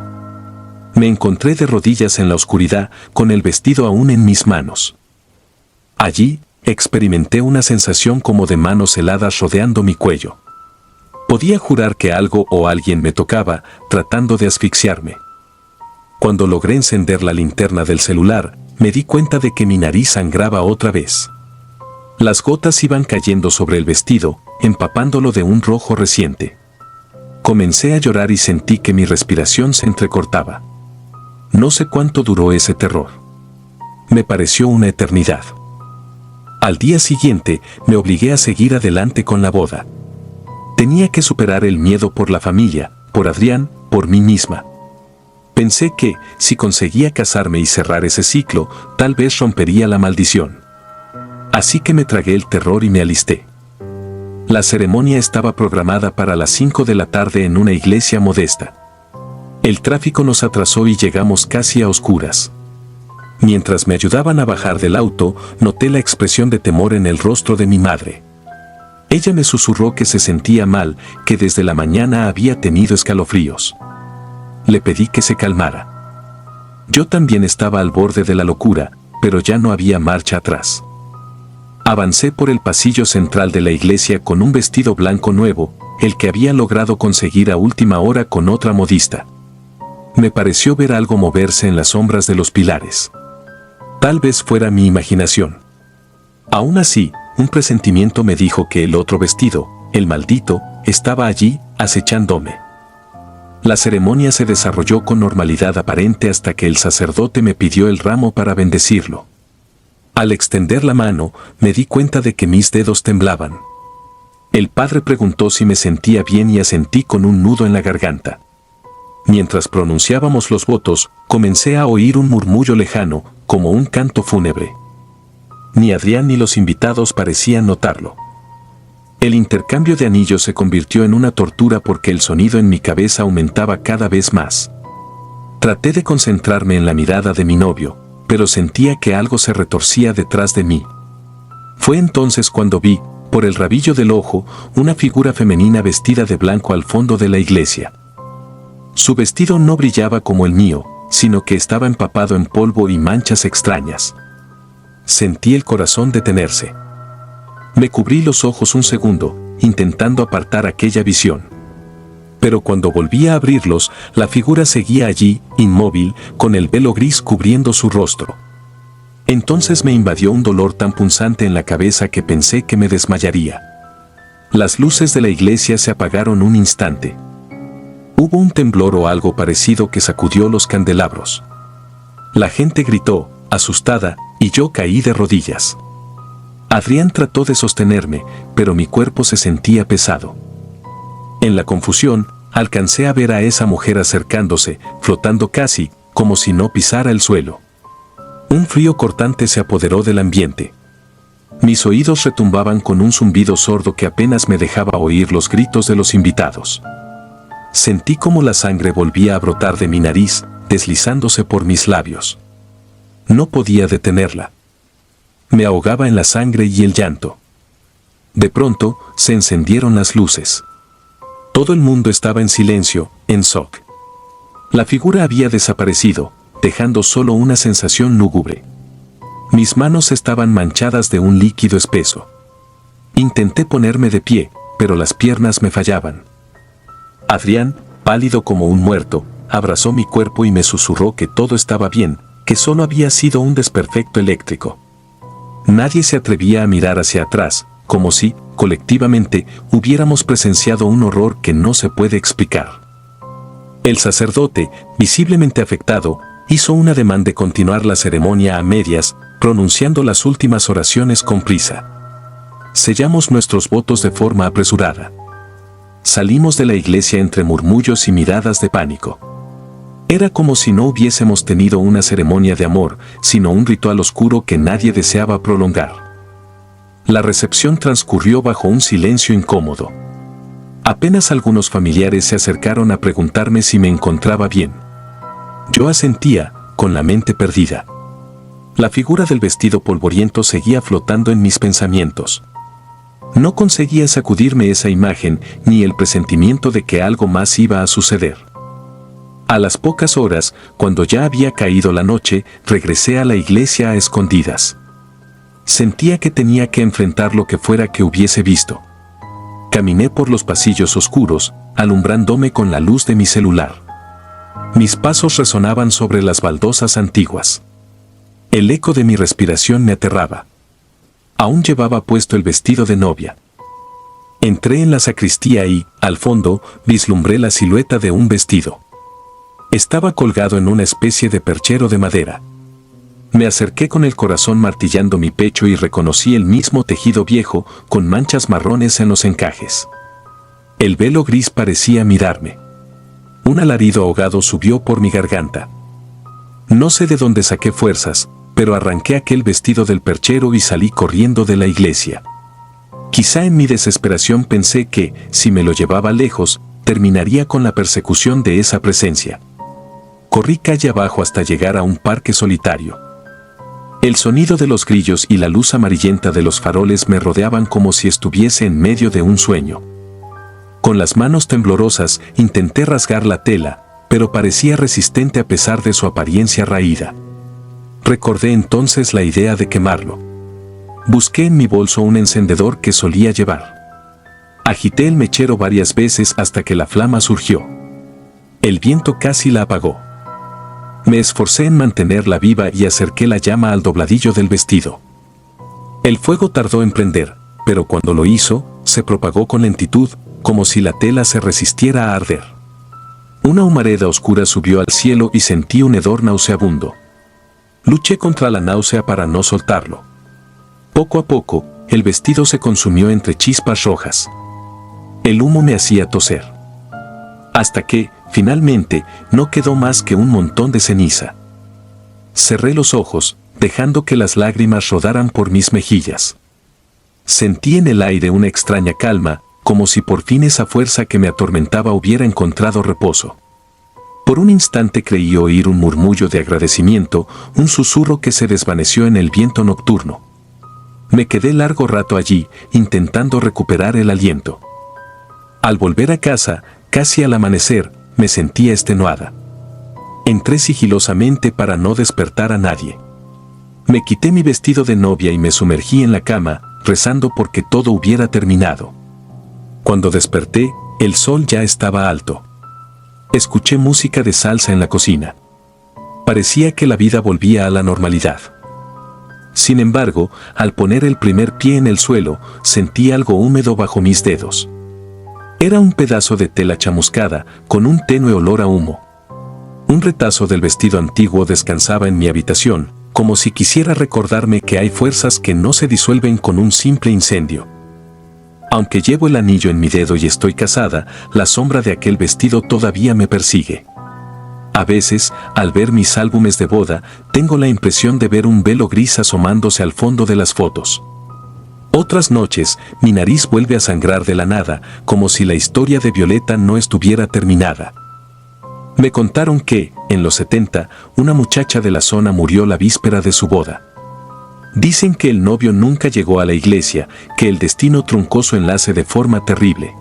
S1: Me encontré de rodillas en la oscuridad, con el vestido aún en mis manos. Allí, experimenté una sensación como de manos heladas rodeando mi cuello. Podía jurar que algo o alguien me tocaba, tratando de asfixiarme. Cuando logré encender la linterna del celular, me di cuenta de que mi nariz sangraba otra vez. Las gotas iban cayendo sobre el vestido, empapándolo de un rojo reciente. Comencé a llorar y sentí que mi respiración se entrecortaba. No sé cuánto duró ese terror. Me pareció una eternidad. Al día siguiente, me obligué a seguir adelante con la boda. Tenía que superar el miedo por la familia, por Adrián, por mí misma. Pensé que, si conseguía casarme y cerrar ese ciclo, tal vez rompería la maldición. Así que me tragué el terror y me alisté. La ceremonia estaba programada para las 5 de la tarde en una iglesia modesta. El tráfico nos atrasó y llegamos casi a oscuras. Mientras me ayudaban a bajar del auto, noté la expresión de temor en el rostro de mi madre. Ella me susurró que se sentía mal, que desde la mañana había tenido escalofríos. Le pedí que se calmara. Yo también estaba al borde de la locura, pero ya no había marcha atrás. Avancé por el pasillo central de la iglesia con un vestido blanco nuevo, el que había logrado conseguir a última hora con otra modista. Me pareció ver algo moverse en las sombras de los pilares. Tal vez fuera mi imaginación. Aún así, un presentimiento me dijo que el otro vestido, el maldito, estaba allí, acechándome. La ceremonia se desarrolló con normalidad aparente hasta que el sacerdote me pidió el ramo para bendecirlo. Al extender la mano, me di cuenta de que mis dedos temblaban. El padre preguntó si me sentía bien y asentí con un nudo en la garganta. Mientras pronunciábamos los votos, comencé a oír un murmullo lejano, como un canto fúnebre. Ni Adrián ni los invitados parecían notarlo. El intercambio de anillos se convirtió en una tortura porque el sonido en mi cabeza aumentaba cada vez más. Traté de concentrarme en la mirada de mi novio, pero sentía que algo se retorcía detrás de mí. Fue entonces cuando vi, por el rabillo del ojo, una figura femenina vestida de blanco al fondo de la iglesia. Su vestido no brillaba como el mío, sino que estaba empapado en polvo y manchas extrañas. Sentí el corazón detenerse. Me cubrí los ojos un segundo, intentando apartar aquella visión. Pero cuando volví a abrirlos, la figura seguía allí, inmóvil, con el velo gris cubriendo su rostro. Entonces me invadió un dolor tan punzante en la cabeza que pensé que me desmayaría. Las luces de la iglesia se apagaron un instante. Hubo un temblor o algo parecido que sacudió los candelabros. La gente gritó, asustada, y yo caí de rodillas. Adrián trató de sostenerme, pero mi cuerpo se sentía pesado. En la confusión, alcancé a ver a esa mujer acercándose, flotando casi, como si no pisara el suelo. Un frío cortante se apoderó del ambiente. Mis oídos retumbaban con un zumbido sordo que apenas me dejaba oír los gritos de los invitados. Sentí como la sangre volvía a brotar de mi nariz, deslizándose por mis labios. No podía detenerla. Me ahogaba en la sangre y el llanto. De pronto, se encendieron las luces. Todo el mundo estaba en silencio, en shock. La figura había desaparecido, dejando solo una sensación lúgubre. Mis manos estaban manchadas de un líquido espeso. Intenté ponerme de pie, pero las piernas me fallaban. Adrián, pálido como un muerto, abrazó mi cuerpo y me susurró que todo estaba bien, que solo había sido un desperfecto eléctrico. Nadie se atrevía a mirar hacia atrás, como si, colectivamente, hubiéramos presenciado un horror que no se puede explicar. El sacerdote, visiblemente afectado, hizo un ademán de continuar la ceremonia a medias, pronunciando las últimas oraciones con prisa. Sellamos nuestros votos de forma apresurada. Salimos de la iglesia entre murmullos y miradas de pánico. Era como si no hubiésemos tenido una ceremonia de amor, sino un ritual oscuro que nadie deseaba prolongar. La recepción transcurrió bajo un silencio incómodo. Apenas algunos familiares se acercaron a preguntarme si me encontraba bien. Yo asentía, con la mente perdida. La figura del vestido polvoriento seguía flotando en mis pensamientos. No conseguía sacudirme esa imagen, ni el presentimiento de que algo más iba a suceder. A las pocas horas, cuando ya había caído la noche, regresé a la iglesia a escondidas. Sentía que tenía que enfrentar lo que fuera que hubiese visto. Caminé por los pasillos oscuros, alumbrándome con la luz de mi celular. Mis pasos resonaban sobre las baldosas antiguas. El eco de mi respiración me aterraba. Aún llevaba puesto el vestido de novia. Entré en la sacristía y, al fondo, vislumbré la silueta de un vestido. Estaba colgado en una especie de perchero de madera. Me acerqué con el corazón martillando mi pecho y reconocí el mismo tejido viejo, con manchas marrones en los encajes. El velo gris parecía mirarme. Un alarido ahogado subió por mi garganta. No sé de dónde saqué fuerzas, pero arranqué aquel vestido del perchero y salí corriendo de la iglesia. Quizá en mi desesperación pensé que, si me lo llevaba lejos, terminaría con la persecución de esa presencia. Corrí calle abajo hasta llegar a un parque solitario. El sonido de los grillos y la luz amarillenta de los faroles me rodeaban como si estuviese en medio de un sueño. Con las manos temblorosas intenté rasgar la tela, pero parecía resistente a pesar de su apariencia raída. Recordé entonces la idea de quemarlo. Busqué en mi bolso un encendedor que solía llevar. Agité el mechero varias veces hasta que la flama surgió. El viento casi la apagó. Me esforcé en mantenerla viva y acerqué la llama al dobladillo del vestido. El fuego tardó en prender, pero cuando lo hizo, se propagó con lentitud, como si la tela se resistiera a arder. Una humareda oscura subió al cielo y sentí un hedor nauseabundo. Luché contra la náusea para no soltarlo. Poco a poco, el vestido se consumió entre chispas rojas. El humo me hacía toser. Hasta que, finalmente, no quedó más que un montón de ceniza. Cerré los ojos, dejando que las lágrimas rodaran por mis mejillas. Sentí en el aire una extraña calma, como si por fin esa fuerza que me atormentaba hubiera encontrado reposo. Por un instante creí oír un murmullo de agradecimiento, un susurro que se desvaneció en el viento nocturno. Me quedé largo rato allí, intentando recuperar el aliento. Al volver a casa, casi al amanecer, me sentía extenuada. Entré sigilosamente para no despertar a nadie. Me quité mi vestido de novia y me sumergí en la cama, rezando porque todo hubiera terminado. Cuando desperté, el sol ya estaba alto. Escuché música de salsa en la cocina. Parecía que la vida volvía a la normalidad. Sin embargo, al poner el primer pie en el suelo, sentí algo húmedo bajo mis dedos. Era un pedazo de tela chamuscada, con un tenue olor a humo. Un retazo del vestido antiguo descansaba en mi habitación, como si quisiera recordarme que hay fuerzas que no se disuelven con un simple incendio. Aunque llevo el anillo en mi dedo y estoy casada, la sombra de aquel vestido todavía me persigue. A veces, al ver mis álbumes de boda, tengo la impresión de ver un velo gris asomándose al fondo de las fotos. Otras noches, mi nariz vuelve a sangrar de la nada, como si la historia de Violeta no estuviera terminada. Me contaron que, en los 70, una muchacha de la zona murió la víspera de su boda. Dicen que el novio nunca llegó a la iglesia, que el destino truncó su enlace de forma terrible.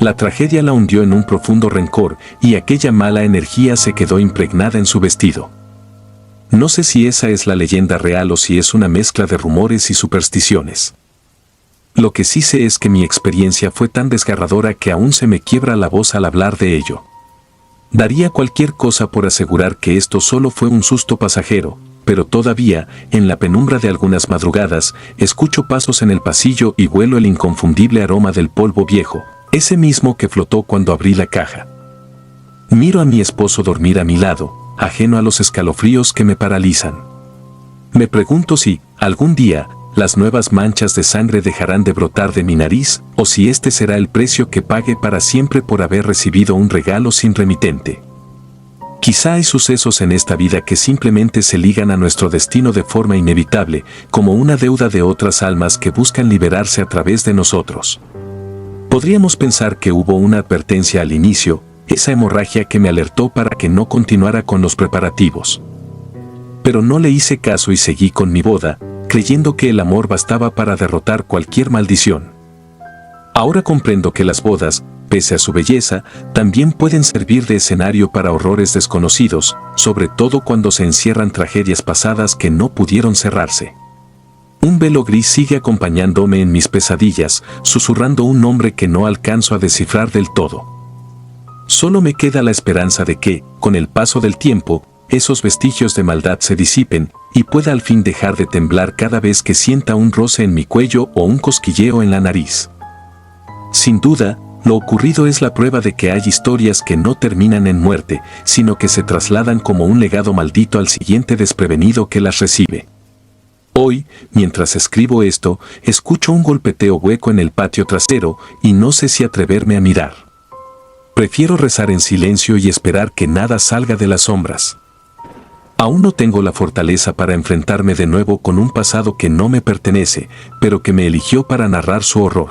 S1: La tragedia la hundió en un profundo rencor y aquella mala energía se quedó impregnada en su vestido. No sé si esa es la leyenda real o si es una mezcla de rumores y supersticiones. Lo que sí sé es que mi experiencia fue tan desgarradora que aún se me quiebra la voz al hablar de ello. Daría cualquier cosa por asegurar que esto solo fue un susto pasajero, pero todavía, en la penumbra de algunas madrugadas, escucho pasos en el pasillo y huelo el inconfundible aroma del polvo viejo, ese mismo que flotó cuando abrí la caja. Miro a mi esposo dormir a mi lado, ajeno a los escalofríos que me paralizan. Me pregunto si, algún día, las nuevas manchas de sangre dejarán de brotar de mi nariz, o si este será el precio que pague para siempre por haber recibido un regalo sin remitente. Quizá hay sucesos en esta vida que simplemente se ligan a nuestro destino de forma inevitable, como una deuda de otras almas que buscan liberarse a través de nosotros. Podríamos pensar que hubo una advertencia al inicio, esa hemorragia que me alertó para que no continuara con los preparativos. Pero no le hice caso y seguí con mi boda, creyendo que el amor bastaba para derrotar cualquier maldición. Ahora comprendo que las bodas, pese a su belleza, también pueden servir de escenario para horrores desconocidos, sobre todo cuando se encierran tragedias pasadas que no pudieron cerrarse. Un velo gris sigue acompañándome en mis pesadillas, susurrando un nombre que no alcanzo a descifrar del todo. Solo me queda la esperanza de que, con el paso del tiempo, esos vestigios de maldad se disipen y pueda al fin dejar de temblar cada vez que sienta un roce en mi cuello o un cosquilleo en la nariz. Sin duda, lo ocurrido es la prueba de que hay historias que no terminan en muerte, sino que se trasladan como un legado maldito al siguiente desprevenido que las recibe. Hoy, mientras escribo esto, escucho un golpeteo hueco en el patio trasero y no sé si atreverme a mirar. Prefiero rezar en silencio y esperar que nada salga de las sombras. Aún no tengo la fortaleza para enfrentarme de nuevo con un pasado que no me pertenece, pero que me eligió para narrar su horror.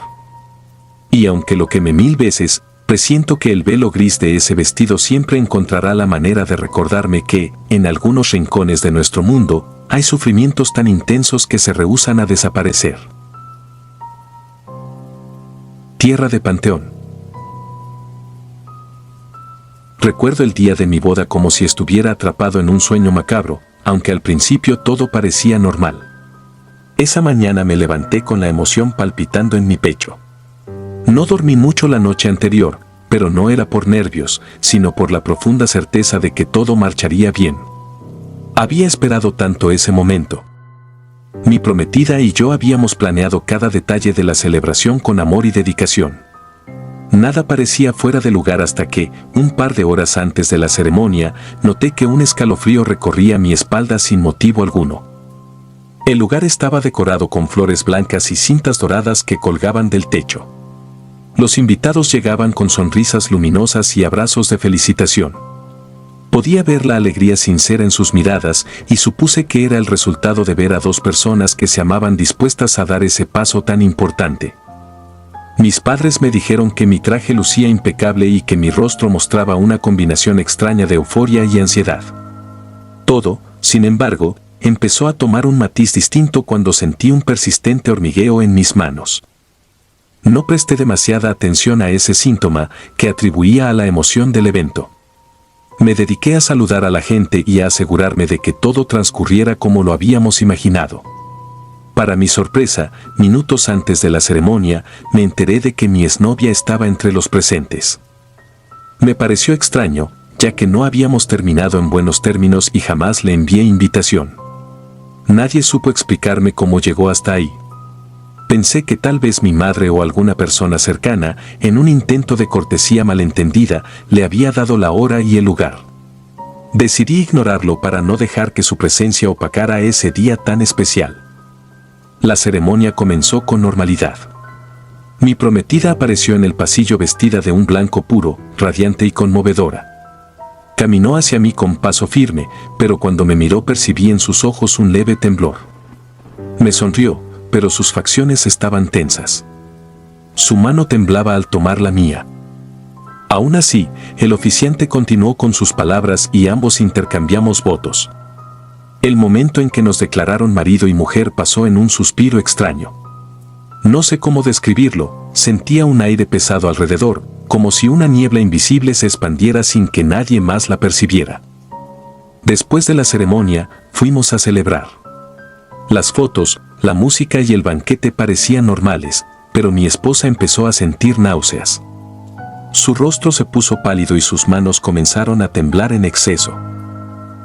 S1: Y aunque lo queme 1000 veces, presiento que el velo gris de ese vestido siempre encontrará la manera de recordarme que, en algunos rincones de nuestro mundo, hay sufrimientos tan intensos que se rehúsan a desaparecer. Tierra de Panteón. Recuerdo el día de mi boda como si estuviera atrapado en un sueño macabro, aunque al principio todo parecía normal. Esa mañana me levanté con la emoción palpitando en mi pecho. No dormí mucho la noche anterior, pero no era por nervios, sino por la profunda certeza de que todo marcharía bien. Había esperado tanto ese momento. Mi prometida y yo habíamos planeado cada detalle de la celebración con amor y dedicación. Nada parecía fuera de lugar hasta que, un par de horas antes de la ceremonia, noté que un escalofrío recorría mi espalda sin motivo alguno. El lugar estaba decorado con flores blancas y cintas doradas que colgaban del techo. Los invitados llegaban con sonrisas luminosas y abrazos de felicitación. Podía ver la alegría sincera en sus miradas y supuse que era el resultado de ver a dos personas que se amaban dispuestas a dar ese paso tan importante. Mis padres me dijeron que mi traje lucía impecable y que mi rostro mostraba una combinación extraña de euforia y ansiedad. Todo, sin embargo, empezó a tomar un matiz distinto cuando sentí un persistente hormigueo en mis manos. No presté demasiada atención a ese síntoma que atribuía a la emoción del evento. Me dediqué a saludar a la gente y a asegurarme de que todo transcurriera como lo habíamos imaginado. Para mi sorpresa, minutos antes de la ceremonia, me enteré de que mi exnovia estaba entre los presentes. Me pareció extraño, ya que no habíamos terminado en buenos términos y jamás le envié invitación. Nadie supo explicarme cómo llegó hasta ahí. Pensé que tal vez mi madre o alguna persona cercana, en un intento de cortesía malentendida, le había dado la hora y el lugar. Decidí ignorarlo para no dejar que su presencia opacara ese día tan especial. La ceremonia comenzó con normalidad. Mi prometida apareció en el pasillo vestida de un blanco puro, radiante y conmovedora. Caminó hacia mí con paso firme, pero cuando me miró percibí en sus ojos un leve temblor. Me sonrió, pero sus facciones estaban tensas. Su mano temblaba al tomar la mía. Aún así, el oficiante continuó con sus palabras y ambos intercambiamos votos. El momento en que nos declararon marido y mujer pasó en un suspiro extraño. No sé cómo describirlo, sentía un aire pesado alrededor, como si una niebla invisible se expandiera sin que nadie más la percibiera. Después de la ceremonia, fuimos a celebrar. Las fotos, la música y el banquete parecían normales, pero mi esposa empezó a sentir náuseas. Su rostro se puso pálido y sus manos comenzaron a temblar en exceso.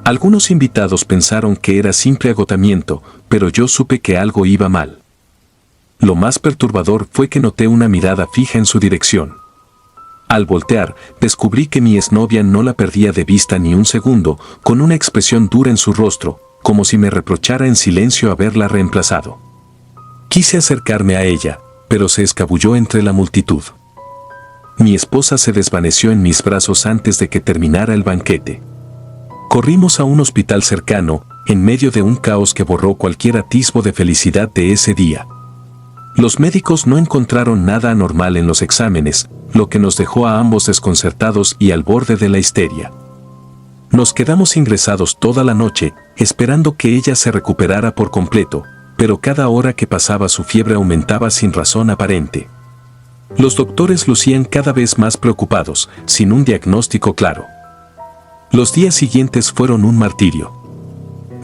S1: Algunos invitados pensaron que era simple agotamiento, pero yo supe que algo iba mal. Lo más perturbador fue que noté una mirada fija en su dirección. Al voltear, descubrí que mi exnovia no la perdía de vista ni un segundo, con una expresión dura en su rostro, como si me reprochara en silencio haberla reemplazado. Quise acercarme a ella, pero se escabulló entre la multitud. Mi esposa se desvaneció en mis brazos antes de que terminara el banquete. Corrimos a un hospital cercano, en medio de un caos que borró cualquier atisbo de felicidad de ese día. Los médicos no encontraron nada anormal en los exámenes, lo que nos dejó a ambos desconcertados y al borde de la histeria. Nos quedamos ingresados toda la noche, esperando que ella se recuperara por completo, pero cada hora que pasaba su fiebre aumentaba sin razón aparente. Los doctores lucían cada vez más preocupados, sin un diagnóstico claro. Los días siguientes fueron un martirio.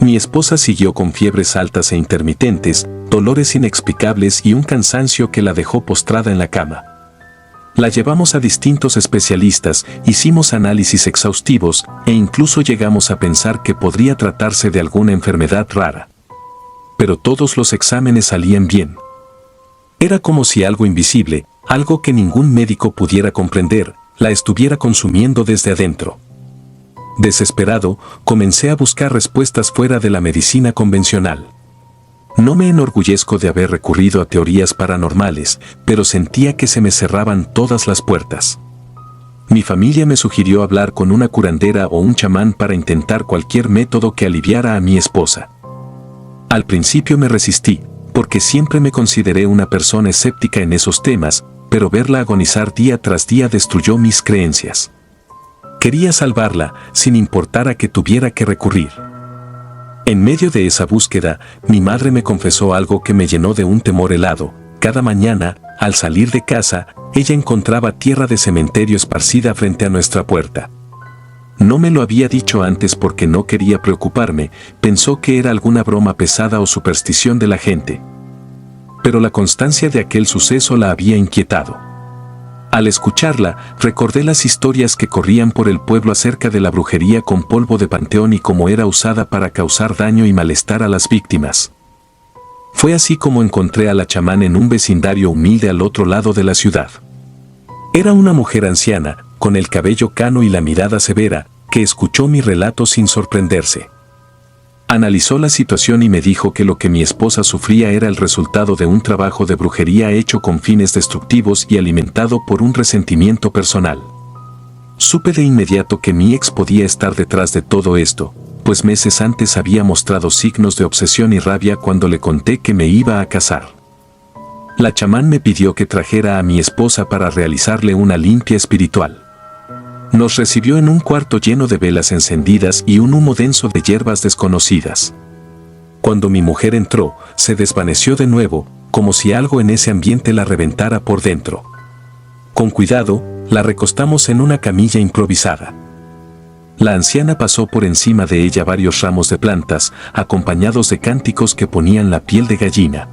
S1: Mi esposa siguió con fiebres altas e intermitentes, dolores inexplicables y un cansancio que la dejó postrada en la cama. La llevamos a distintos especialistas, hicimos análisis exhaustivos e incluso llegamos a pensar que podría tratarse de alguna enfermedad rara. Pero todos los exámenes salían bien. Era como si algo invisible, algo que ningún médico pudiera comprender, la estuviera consumiendo desde adentro. Desesperado, comencé a buscar respuestas fuera de la medicina convencional. No me enorgullezco de haber recurrido a teorías paranormales, pero sentía que se me cerraban todas las puertas. Mi familia me sugirió hablar con una curandera o un chamán para intentar cualquier método que aliviara a mi esposa. Al principio me resistí, porque siempre me consideré una persona escéptica en esos temas, pero verla agonizar día tras día destruyó mis creencias. Quería salvarla, sin importar a qué tuviera que recurrir. En medio de esa búsqueda, mi madre me confesó algo que me llenó de un temor helado. Cada mañana, al salir de casa, ella encontraba tierra de cementerio esparcida frente a nuestra puerta. No me lo había dicho antes porque no quería preocuparme, pensó que era alguna broma pesada o superstición de la gente. Pero la constancia de aquel suceso la había inquietado. Al escucharla, recordé las historias que corrían por el pueblo acerca de la brujería con polvo de panteón y cómo era usada para causar daño y malestar a las víctimas. Fue así como encontré a la chamán en un vecindario humilde al otro lado de la ciudad. Era una mujer anciana, con el cabello cano y la mirada severa, que escuchó mi relato sin sorprenderse. Analizó la situación y me dijo que lo que mi esposa sufría era el resultado de un trabajo de brujería hecho con fines destructivos y alimentado por un resentimiento personal. Supe de inmediato que mi ex podía estar detrás de todo esto, pues meses antes había mostrado signos de obsesión y rabia cuando le conté que me iba a casar. La chamán me pidió que trajera a mi esposa para realizarle una limpia espiritual. Nos recibió en un cuarto lleno de velas encendidas y un humo denso de hierbas desconocidas. Cuando mi mujer entró, se desvaneció de nuevo, como si algo en ese ambiente la reventara por dentro. Con cuidado, la recostamos en una camilla improvisada. La anciana pasó por encima de ella varios ramos de plantas, acompañados de cánticos que ponían la piel de gallina.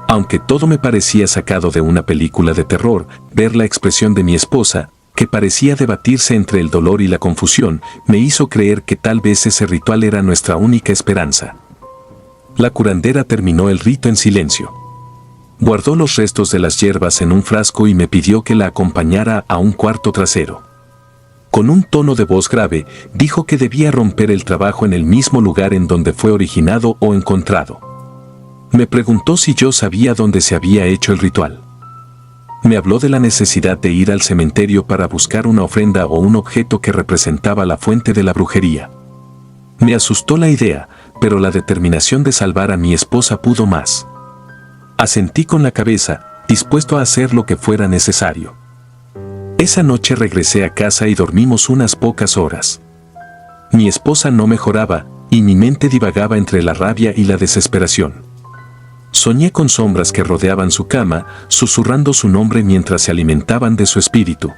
S1: Aunque todo me parecía sacado de una película de terror, ver la expresión de mi esposa, que parecía debatirse entre el dolor y la confusión, me hizo creer que tal vez ese ritual era nuestra única esperanza. La curandera terminó el rito en silencio. Guardó los restos de las hierbas en un frasco y me pidió que la acompañara a un cuarto trasero. Con un tono de voz grave, dijo que debía romper el trabajo en el mismo lugar en donde fue originado o encontrado. Me preguntó si yo sabía dónde se había hecho el ritual. Me habló de la necesidad de ir al cementerio para buscar una ofrenda o un objeto que representaba la fuente de la brujería. Me asustó la idea, pero la determinación de salvar a mi esposa pudo más. Asentí con la cabeza, dispuesto a hacer lo que fuera necesario. Esa noche regresé a casa y dormimos unas pocas horas. Mi esposa no mejoraba, y mi mente divagaba entre la rabia y la desesperación. Soñé con sombras que rodeaban su cama, susurrando su nombre mientras se alimentaban de su espíritu.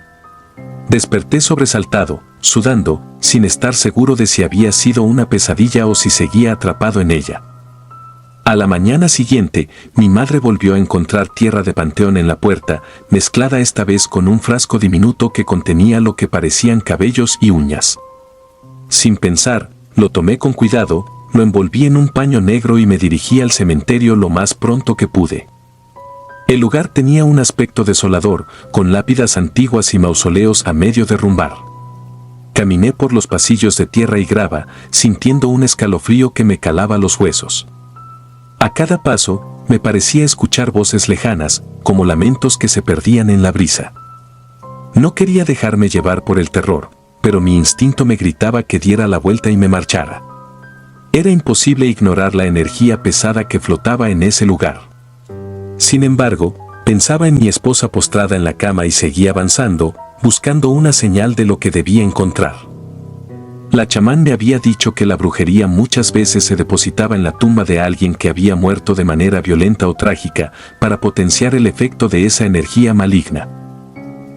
S1: Desperté sobresaltado, sudando, sin estar seguro de si había sido una pesadilla o si seguía atrapado en ella. A la mañana siguiente, mi madre volvió a encontrar tierra de panteón en la puerta, mezclada esta vez con un frasco diminuto que contenía lo que parecían cabellos y uñas. Sin pensar, lo tomé con cuidado, lo envolví en un paño negro y me dirigí al cementerio lo más pronto que pude. El lugar tenía un aspecto desolador, con lápidas antiguas y mausoleos a medio derrumbar. Caminé por los pasillos de tierra y grava, sintiendo un escalofrío que me calaba los huesos. A cada paso, me parecía escuchar voces lejanas, como lamentos que se perdían en la brisa. No quería dejarme llevar por el terror, pero mi instinto me gritaba que diera la vuelta y me marchara. Era imposible ignorar la energía pesada que flotaba en ese lugar. Sin embargo, pensaba en mi esposa postrada en la cama y seguía avanzando, buscando una señal de lo que debía encontrar. La chamán me había dicho que la brujería muchas veces se depositaba en la tumba de alguien que había muerto de manera violenta o trágica, para potenciar el efecto de esa energía maligna.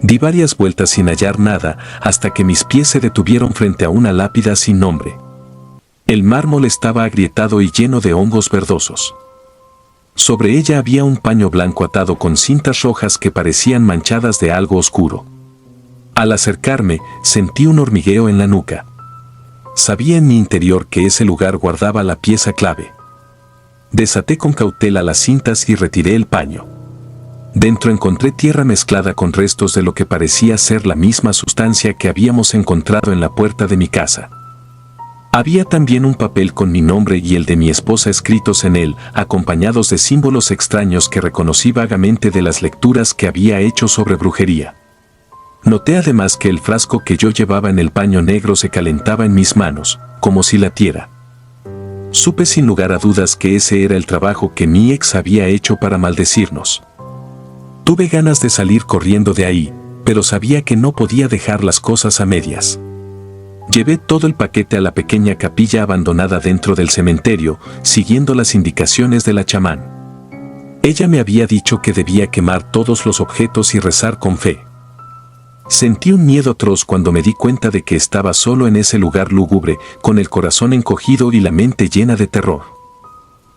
S1: Di varias vueltas sin hallar nada, hasta que mis pies se detuvieron frente a una lápida sin nombre. El mármol estaba agrietado y lleno de hongos verdosos. Sobre ella había un paño blanco atado con cintas rojas que parecían manchadas de algo oscuro. Al acercarme, sentí un hormigueo en la nuca. Sabía en mi interior que ese lugar guardaba la pieza clave. Desaté con cautela las cintas y retiré el paño. Dentro encontré tierra mezclada con restos de lo que parecía ser la misma sustancia que habíamos encontrado en la puerta de mi casa. Había también un papel con mi nombre y el de mi esposa escritos en él, acompañados de símbolos extraños que reconocí vagamente de las lecturas que había hecho sobre brujería. Noté además que el frasco que yo llevaba en el paño negro se calentaba en mis manos, como si latiera. Supe sin lugar a dudas que ese era el trabajo que mi ex había hecho para maldecirnos. Tuve ganas de salir corriendo de ahí, pero sabía que no podía dejar las cosas a medias. Llevé todo el paquete a la pequeña capilla abandonada dentro del cementerio, siguiendo las indicaciones de la chamán. Ella me había dicho que debía quemar todos los objetos y rezar con fe. Sentí un miedo atroz cuando me di cuenta de que estaba solo en ese lugar lúgubre, con el corazón encogido y la mente llena de terror.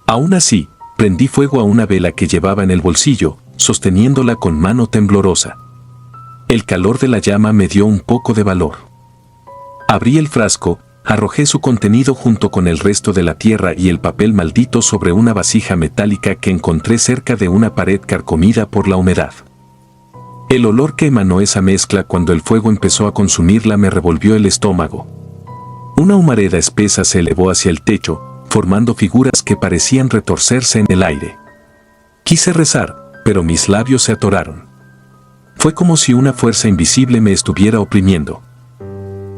S1: Aún así, prendí fuego a una vela que llevaba en el bolsillo, sosteniéndola con mano temblorosa. El calor de la llama me dio un poco de valor. Abrí el frasco, arrojé su contenido junto con el resto de la tierra y el papel maldito sobre una vasija metálica que encontré cerca de una pared carcomida por la humedad. El olor que emanó esa mezcla cuando el fuego empezó a consumirla me revolvió el estómago. Una humareda espesa se elevó hacia el techo, formando figuras que parecían retorcerse en el aire. Quise rezar, pero mis labios se atoraron. Fue como si una fuerza invisible me estuviera oprimiendo.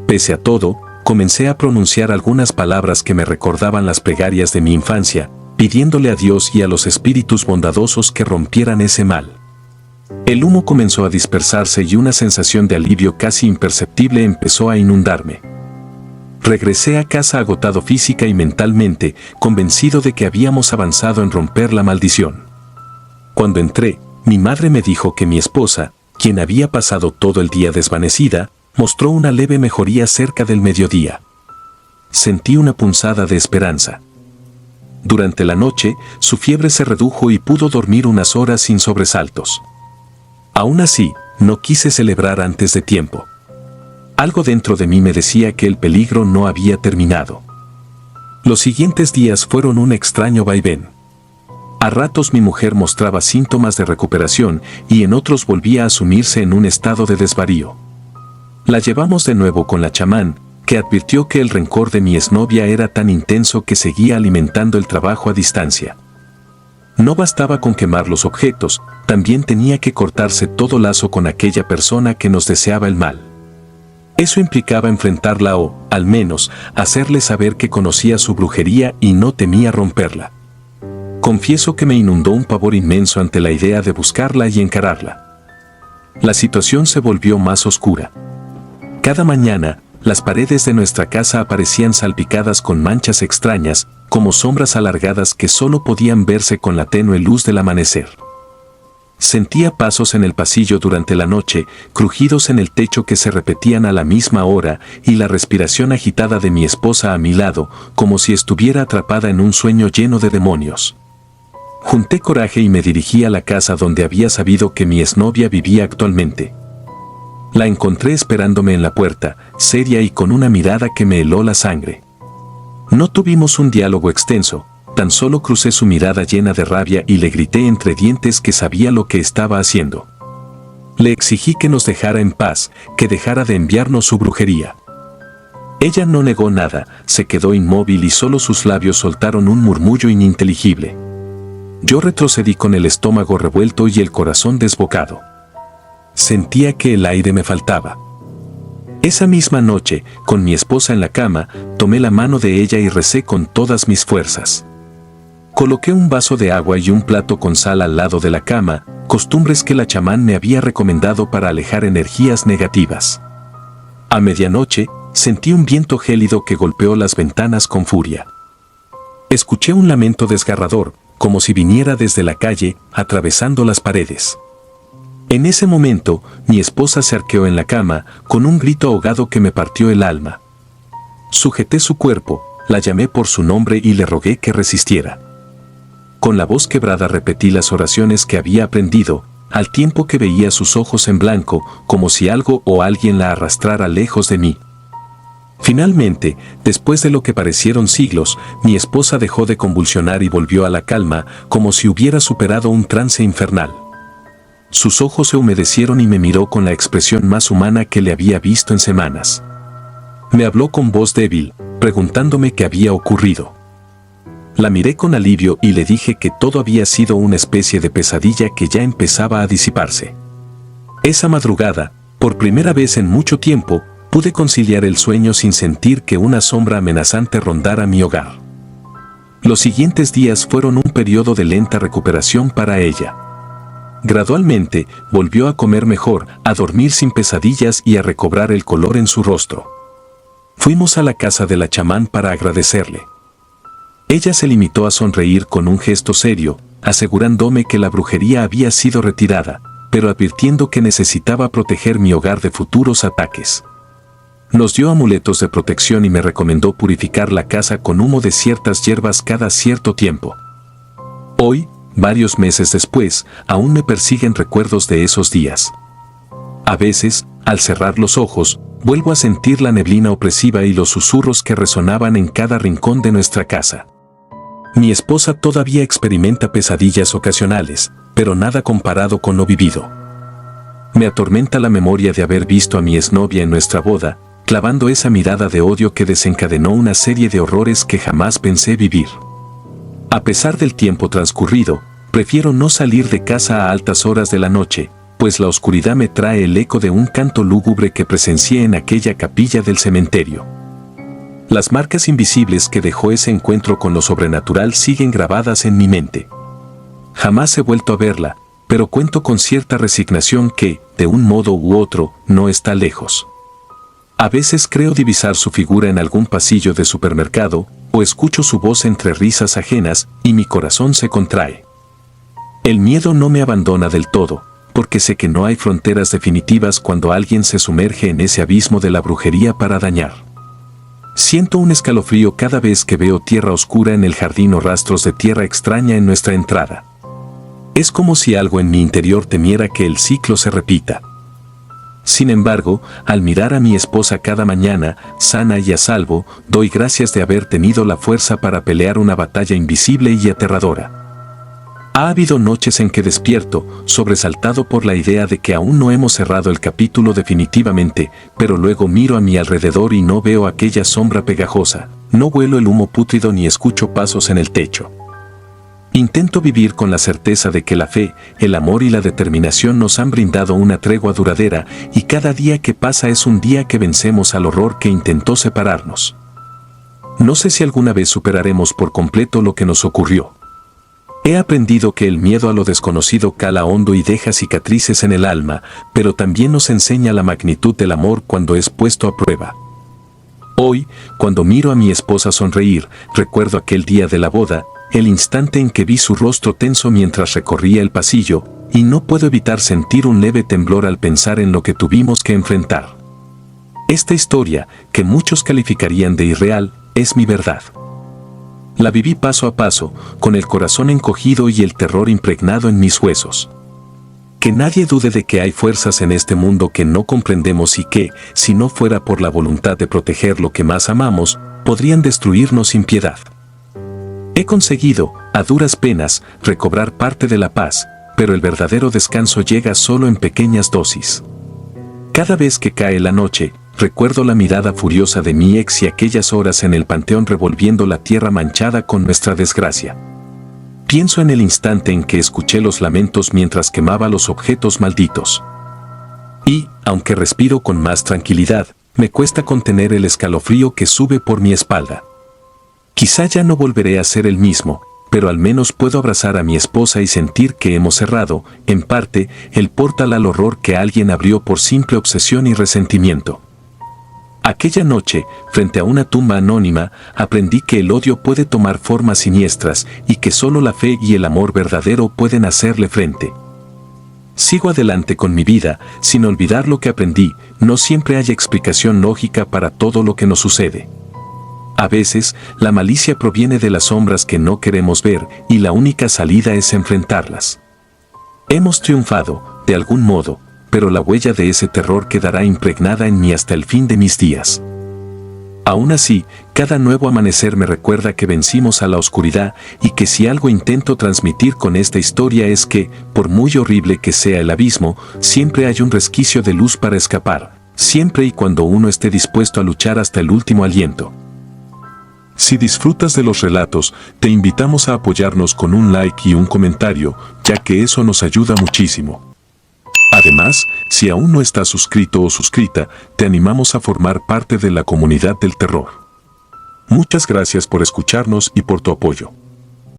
S1: Pese a todo, comencé a pronunciar algunas palabras que me recordaban las plegarias de mi infancia, pidiéndole a Dios y a los espíritus bondadosos que rompieran ese mal. El humo comenzó a dispersarse y una sensación de alivio casi imperceptible empezó a inundarme. Regresé a casa agotado física y mentalmente, convencido de que habíamos avanzado en romper la maldición. Cuando entré, mi madre me dijo que mi esposa, quien había pasado todo el día desvanecida, mostró una leve mejoría cerca del mediodía. Sentí una punzada de esperanza. Durante la noche, su fiebre se redujo y pudo dormir unas horas sin sobresaltos. Aún así, no quise celebrar antes de tiempo. Algo dentro de mí me decía que el peligro no había terminado. Los siguientes días fueron un extraño vaivén. A ratos mi mujer mostraba síntomas de recuperación y en otros volvía a sumirse en un estado de desvarío. La llevamos de nuevo con la chamán, que advirtió que el rencor de mi exnovia era tan intenso que seguía alimentando el trabajo a distancia. No bastaba con quemar los objetos, también tenía que cortarse todo lazo con aquella persona que nos deseaba el mal. Eso implicaba enfrentarla o, al menos, hacerle saber que conocía su brujería y no temía romperla. Confieso que me inundó un pavor inmenso ante la idea de buscarla y encararla. La situación se volvió más oscura. Cada mañana, las paredes de nuestra casa aparecían salpicadas con manchas extrañas, como sombras alargadas que solo podían verse con la tenue luz del amanecer. Sentía pasos en el pasillo durante la noche, crujidos en el techo que se repetían a la misma hora y la respiración agitada de mi esposa a mi lado, como si estuviera atrapada en un sueño lleno de demonios. Junté coraje y me dirigí a la casa donde había sabido que mi exnovia vivía actualmente. La encontré esperándome en la puerta, seria y con una mirada que me heló la sangre. No tuvimos un diálogo extenso, tan solo crucé su mirada llena de rabia y le grité entre dientes que sabía lo que estaba haciendo. Le exigí que nos dejara en paz, que dejara de enviarnos su brujería. Ella no negó nada, se quedó inmóvil y solo sus labios soltaron un murmullo ininteligible. Yo retrocedí con el estómago revuelto y el corazón desbocado. Sentía que el aire me faltaba. Esa misma noche, con mi esposa en la cama, tomé la mano de ella y recé con todas mis fuerzas. Coloqué un vaso de agua y un plato con sal al lado de la cama, costumbres que la chamán me había recomendado para alejar energías negativas. A medianoche, sentí un viento gélido que golpeó las ventanas con furia. Escuché un lamento desgarrador, como si viniera desde la calle, atravesando las paredes. En ese momento, mi esposa se arqueó en la cama, con un grito ahogado que me partió el alma. Sujeté su cuerpo, la llamé por su nombre y le rogué que resistiera. Con la voz quebrada repetí las oraciones que había aprendido, al tiempo que veía sus ojos en blanco, como si algo o alguien la arrastrara lejos de mí. Finalmente, después de lo que parecieron siglos, mi esposa dejó de convulsionar y volvió a la calma, como si hubiera superado un trance infernal. Sus ojos se humedecieron y me miró con la expresión más humana que le había visto en semanas. Me habló con voz débil, preguntándome qué había ocurrido. La miré con alivio y le dije que todo había sido una especie de pesadilla que ya empezaba a disiparse. Esa madrugada, por primera vez en mucho tiempo, pude conciliar el sueño sin sentir que una sombra amenazante rondara mi hogar. Los siguientes días fueron un periodo de lenta recuperación para ella. Gradualmente, volvió a comer mejor, a dormir sin pesadillas y a recobrar el color en su rostro. Fuimos a la casa de la chamán para agradecerle. Ella se limitó a sonreír con un gesto serio, asegurándome que la brujería había sido retirada, pero advirtiendo que necesitaba proteger mi hogar de futuros ataques. Nos dio amuletos de protección y me recomendó purificar la casa con humo de ciertas hierbas cada cierto tiempo. Hoy, varios meses después, aún me persiguen recuerdos de esos días. A veces, al cerrar los ojos, vuelvo a sentir la neblina opresiva y los susurros que resonaban en cada rincón de nuestra casa. Mi esposa todavía experimenta pesadillas ocasionales, pero nada comparado con lo vivido. Me atormenta la memoria de haber visto a mi exnovia en nuestra boda, clavando esa mirada de odio que desencadenó una serie de horrores que jamás pensé vivir. A pesar del tiempo transcurrido, prefiero no salir de casa a altas horas de la noche, pues la oscuridad me trae el eco de un canto lúgubre que presencié en aquella capilla del cementerio. Las marcas invisibles que dejó ese encuentro con lo sobrenatural siguen grabadas en mi mente. Jamás he vuelto a verla, pero cuento con cierta resignación que, de un modo u otro, no está lejos. A veces creo divisar su figura en algún pasillo de supermercado, o escucho su voz entre risas ajenas, y mi corazón se contrae. El miedo no me abandona del todo, porque sé que no hay fronteras definitivas cuando alguien se sumerge en ese abismo de la brujería para dañar. Siento un escalofrío cada vez que veo tierra oscura en el jardín o rastros de tierra extraña en nuestra entrada. Es como si algo en mi interior temiera que el ciclo se repita. Sin embargo, al mirar a mi esposa cada mañana, sana y a salvo, doy gracias de haber tenido la fuerza para pelear una batalla invisible y aterradora. Ha habido noches en que despierto, sobresaltado por la idea de que aún no hemos cerrado el capítulo definitivamente, pero luego miro a mi alrededor y no veo aquella sombra pegajosa, no huelo el humo pútrido ni escucho pasos en el techo. Intento vivir con la certeza de que la fe, el amor y la determinación nos han brindado una tregua duradera y cada día que pasa es un día que vencemos al horror que intentó separarnos. No sé si alguna vez superaremos por completo lo que nos ocurrió. He aprendido que el miedo a lo desconocido cala hondo y deja cicatrices en el alma, pero también nos enseña la magnitud del amor cuando es puesto a prueba. Hoy, cuando miro a mi esposa sonreír, recuerdo aquel día de la boda, el instante en que vi su rostro tenso mientras recorría el pasillo, y no puedo evitar sentir un leve temblor al pensar en lo que tuvimos que enfrentar. Esta historia, que muchos calificarían de irreal, es mi verdad. La viví paso a paso, con el corazón encogido y el terror impregnado en mis huesos. Que nadie dude de que hay fuerzas en este mundo que no comprendemos y que, si no fuera por la voluntad de proteger lo que más amamos, podrían destruirnos sin piedad. He conseguido, a duras penas, recobrar parte de la paz, pero el verdadero descanso llega solo en pequeñas dosis. Cada vez que cae la noche, recuerdo la mirada furiosa de mi ex y aquellas horas en el panteón revolviendo la tierra manchada con nuestra desgracia. Pienso en el instante en que escuché los lamentos mientras quemaba los objetos malditos. Y, aunque respiro con más tranquilidad, me cuesta contener el escalofrío que sube por mi espalda. Quizá ya no volveré a ser el mismo, pero al menos puedo abrazar a mi esposa y sentir que hemos cerrado, en parte, el portal al horror que alguien abrió por simple obsesión y resentimiento. Aquella noche, frente a una tumba anónima, aprendí que el odio puede tomar formas siniestras y que solo la fe y el amor verdadero pueden hacerle frente. Sigo adelante con mi vida, sin olvidar lo que aprendí. No siempre hay explicación lógica para todo lo que nos sucede. A veces, la malicia proviene de las sombras que no queremos ver y la única salida es enfrentarlas. Hemos triunfado, de algún modo, pero la huella de ese terror quedará impregnada en mí hasta el fin de mis días. Aún así, cada nuevo amanecer me recuerda que vencimos a la oscuridad y que si algo intento transmitir con esta historia es que, por muy horrible que sea el abismo, siempre hay un resquicio de luz para escapar, siempre y cuando uno esté dispuesto a luchar hasta el último aliento. Si disfrutas de los relatos, te invitamos a apoyarnos con un like y un comentario, ya que eso nos ayuda muchísimo. Además, si aún no estás suscrito o suscrita, te animamos a formar parte de la comunidad del terror. Muchas gracias por escucharnos y por tu apoyo.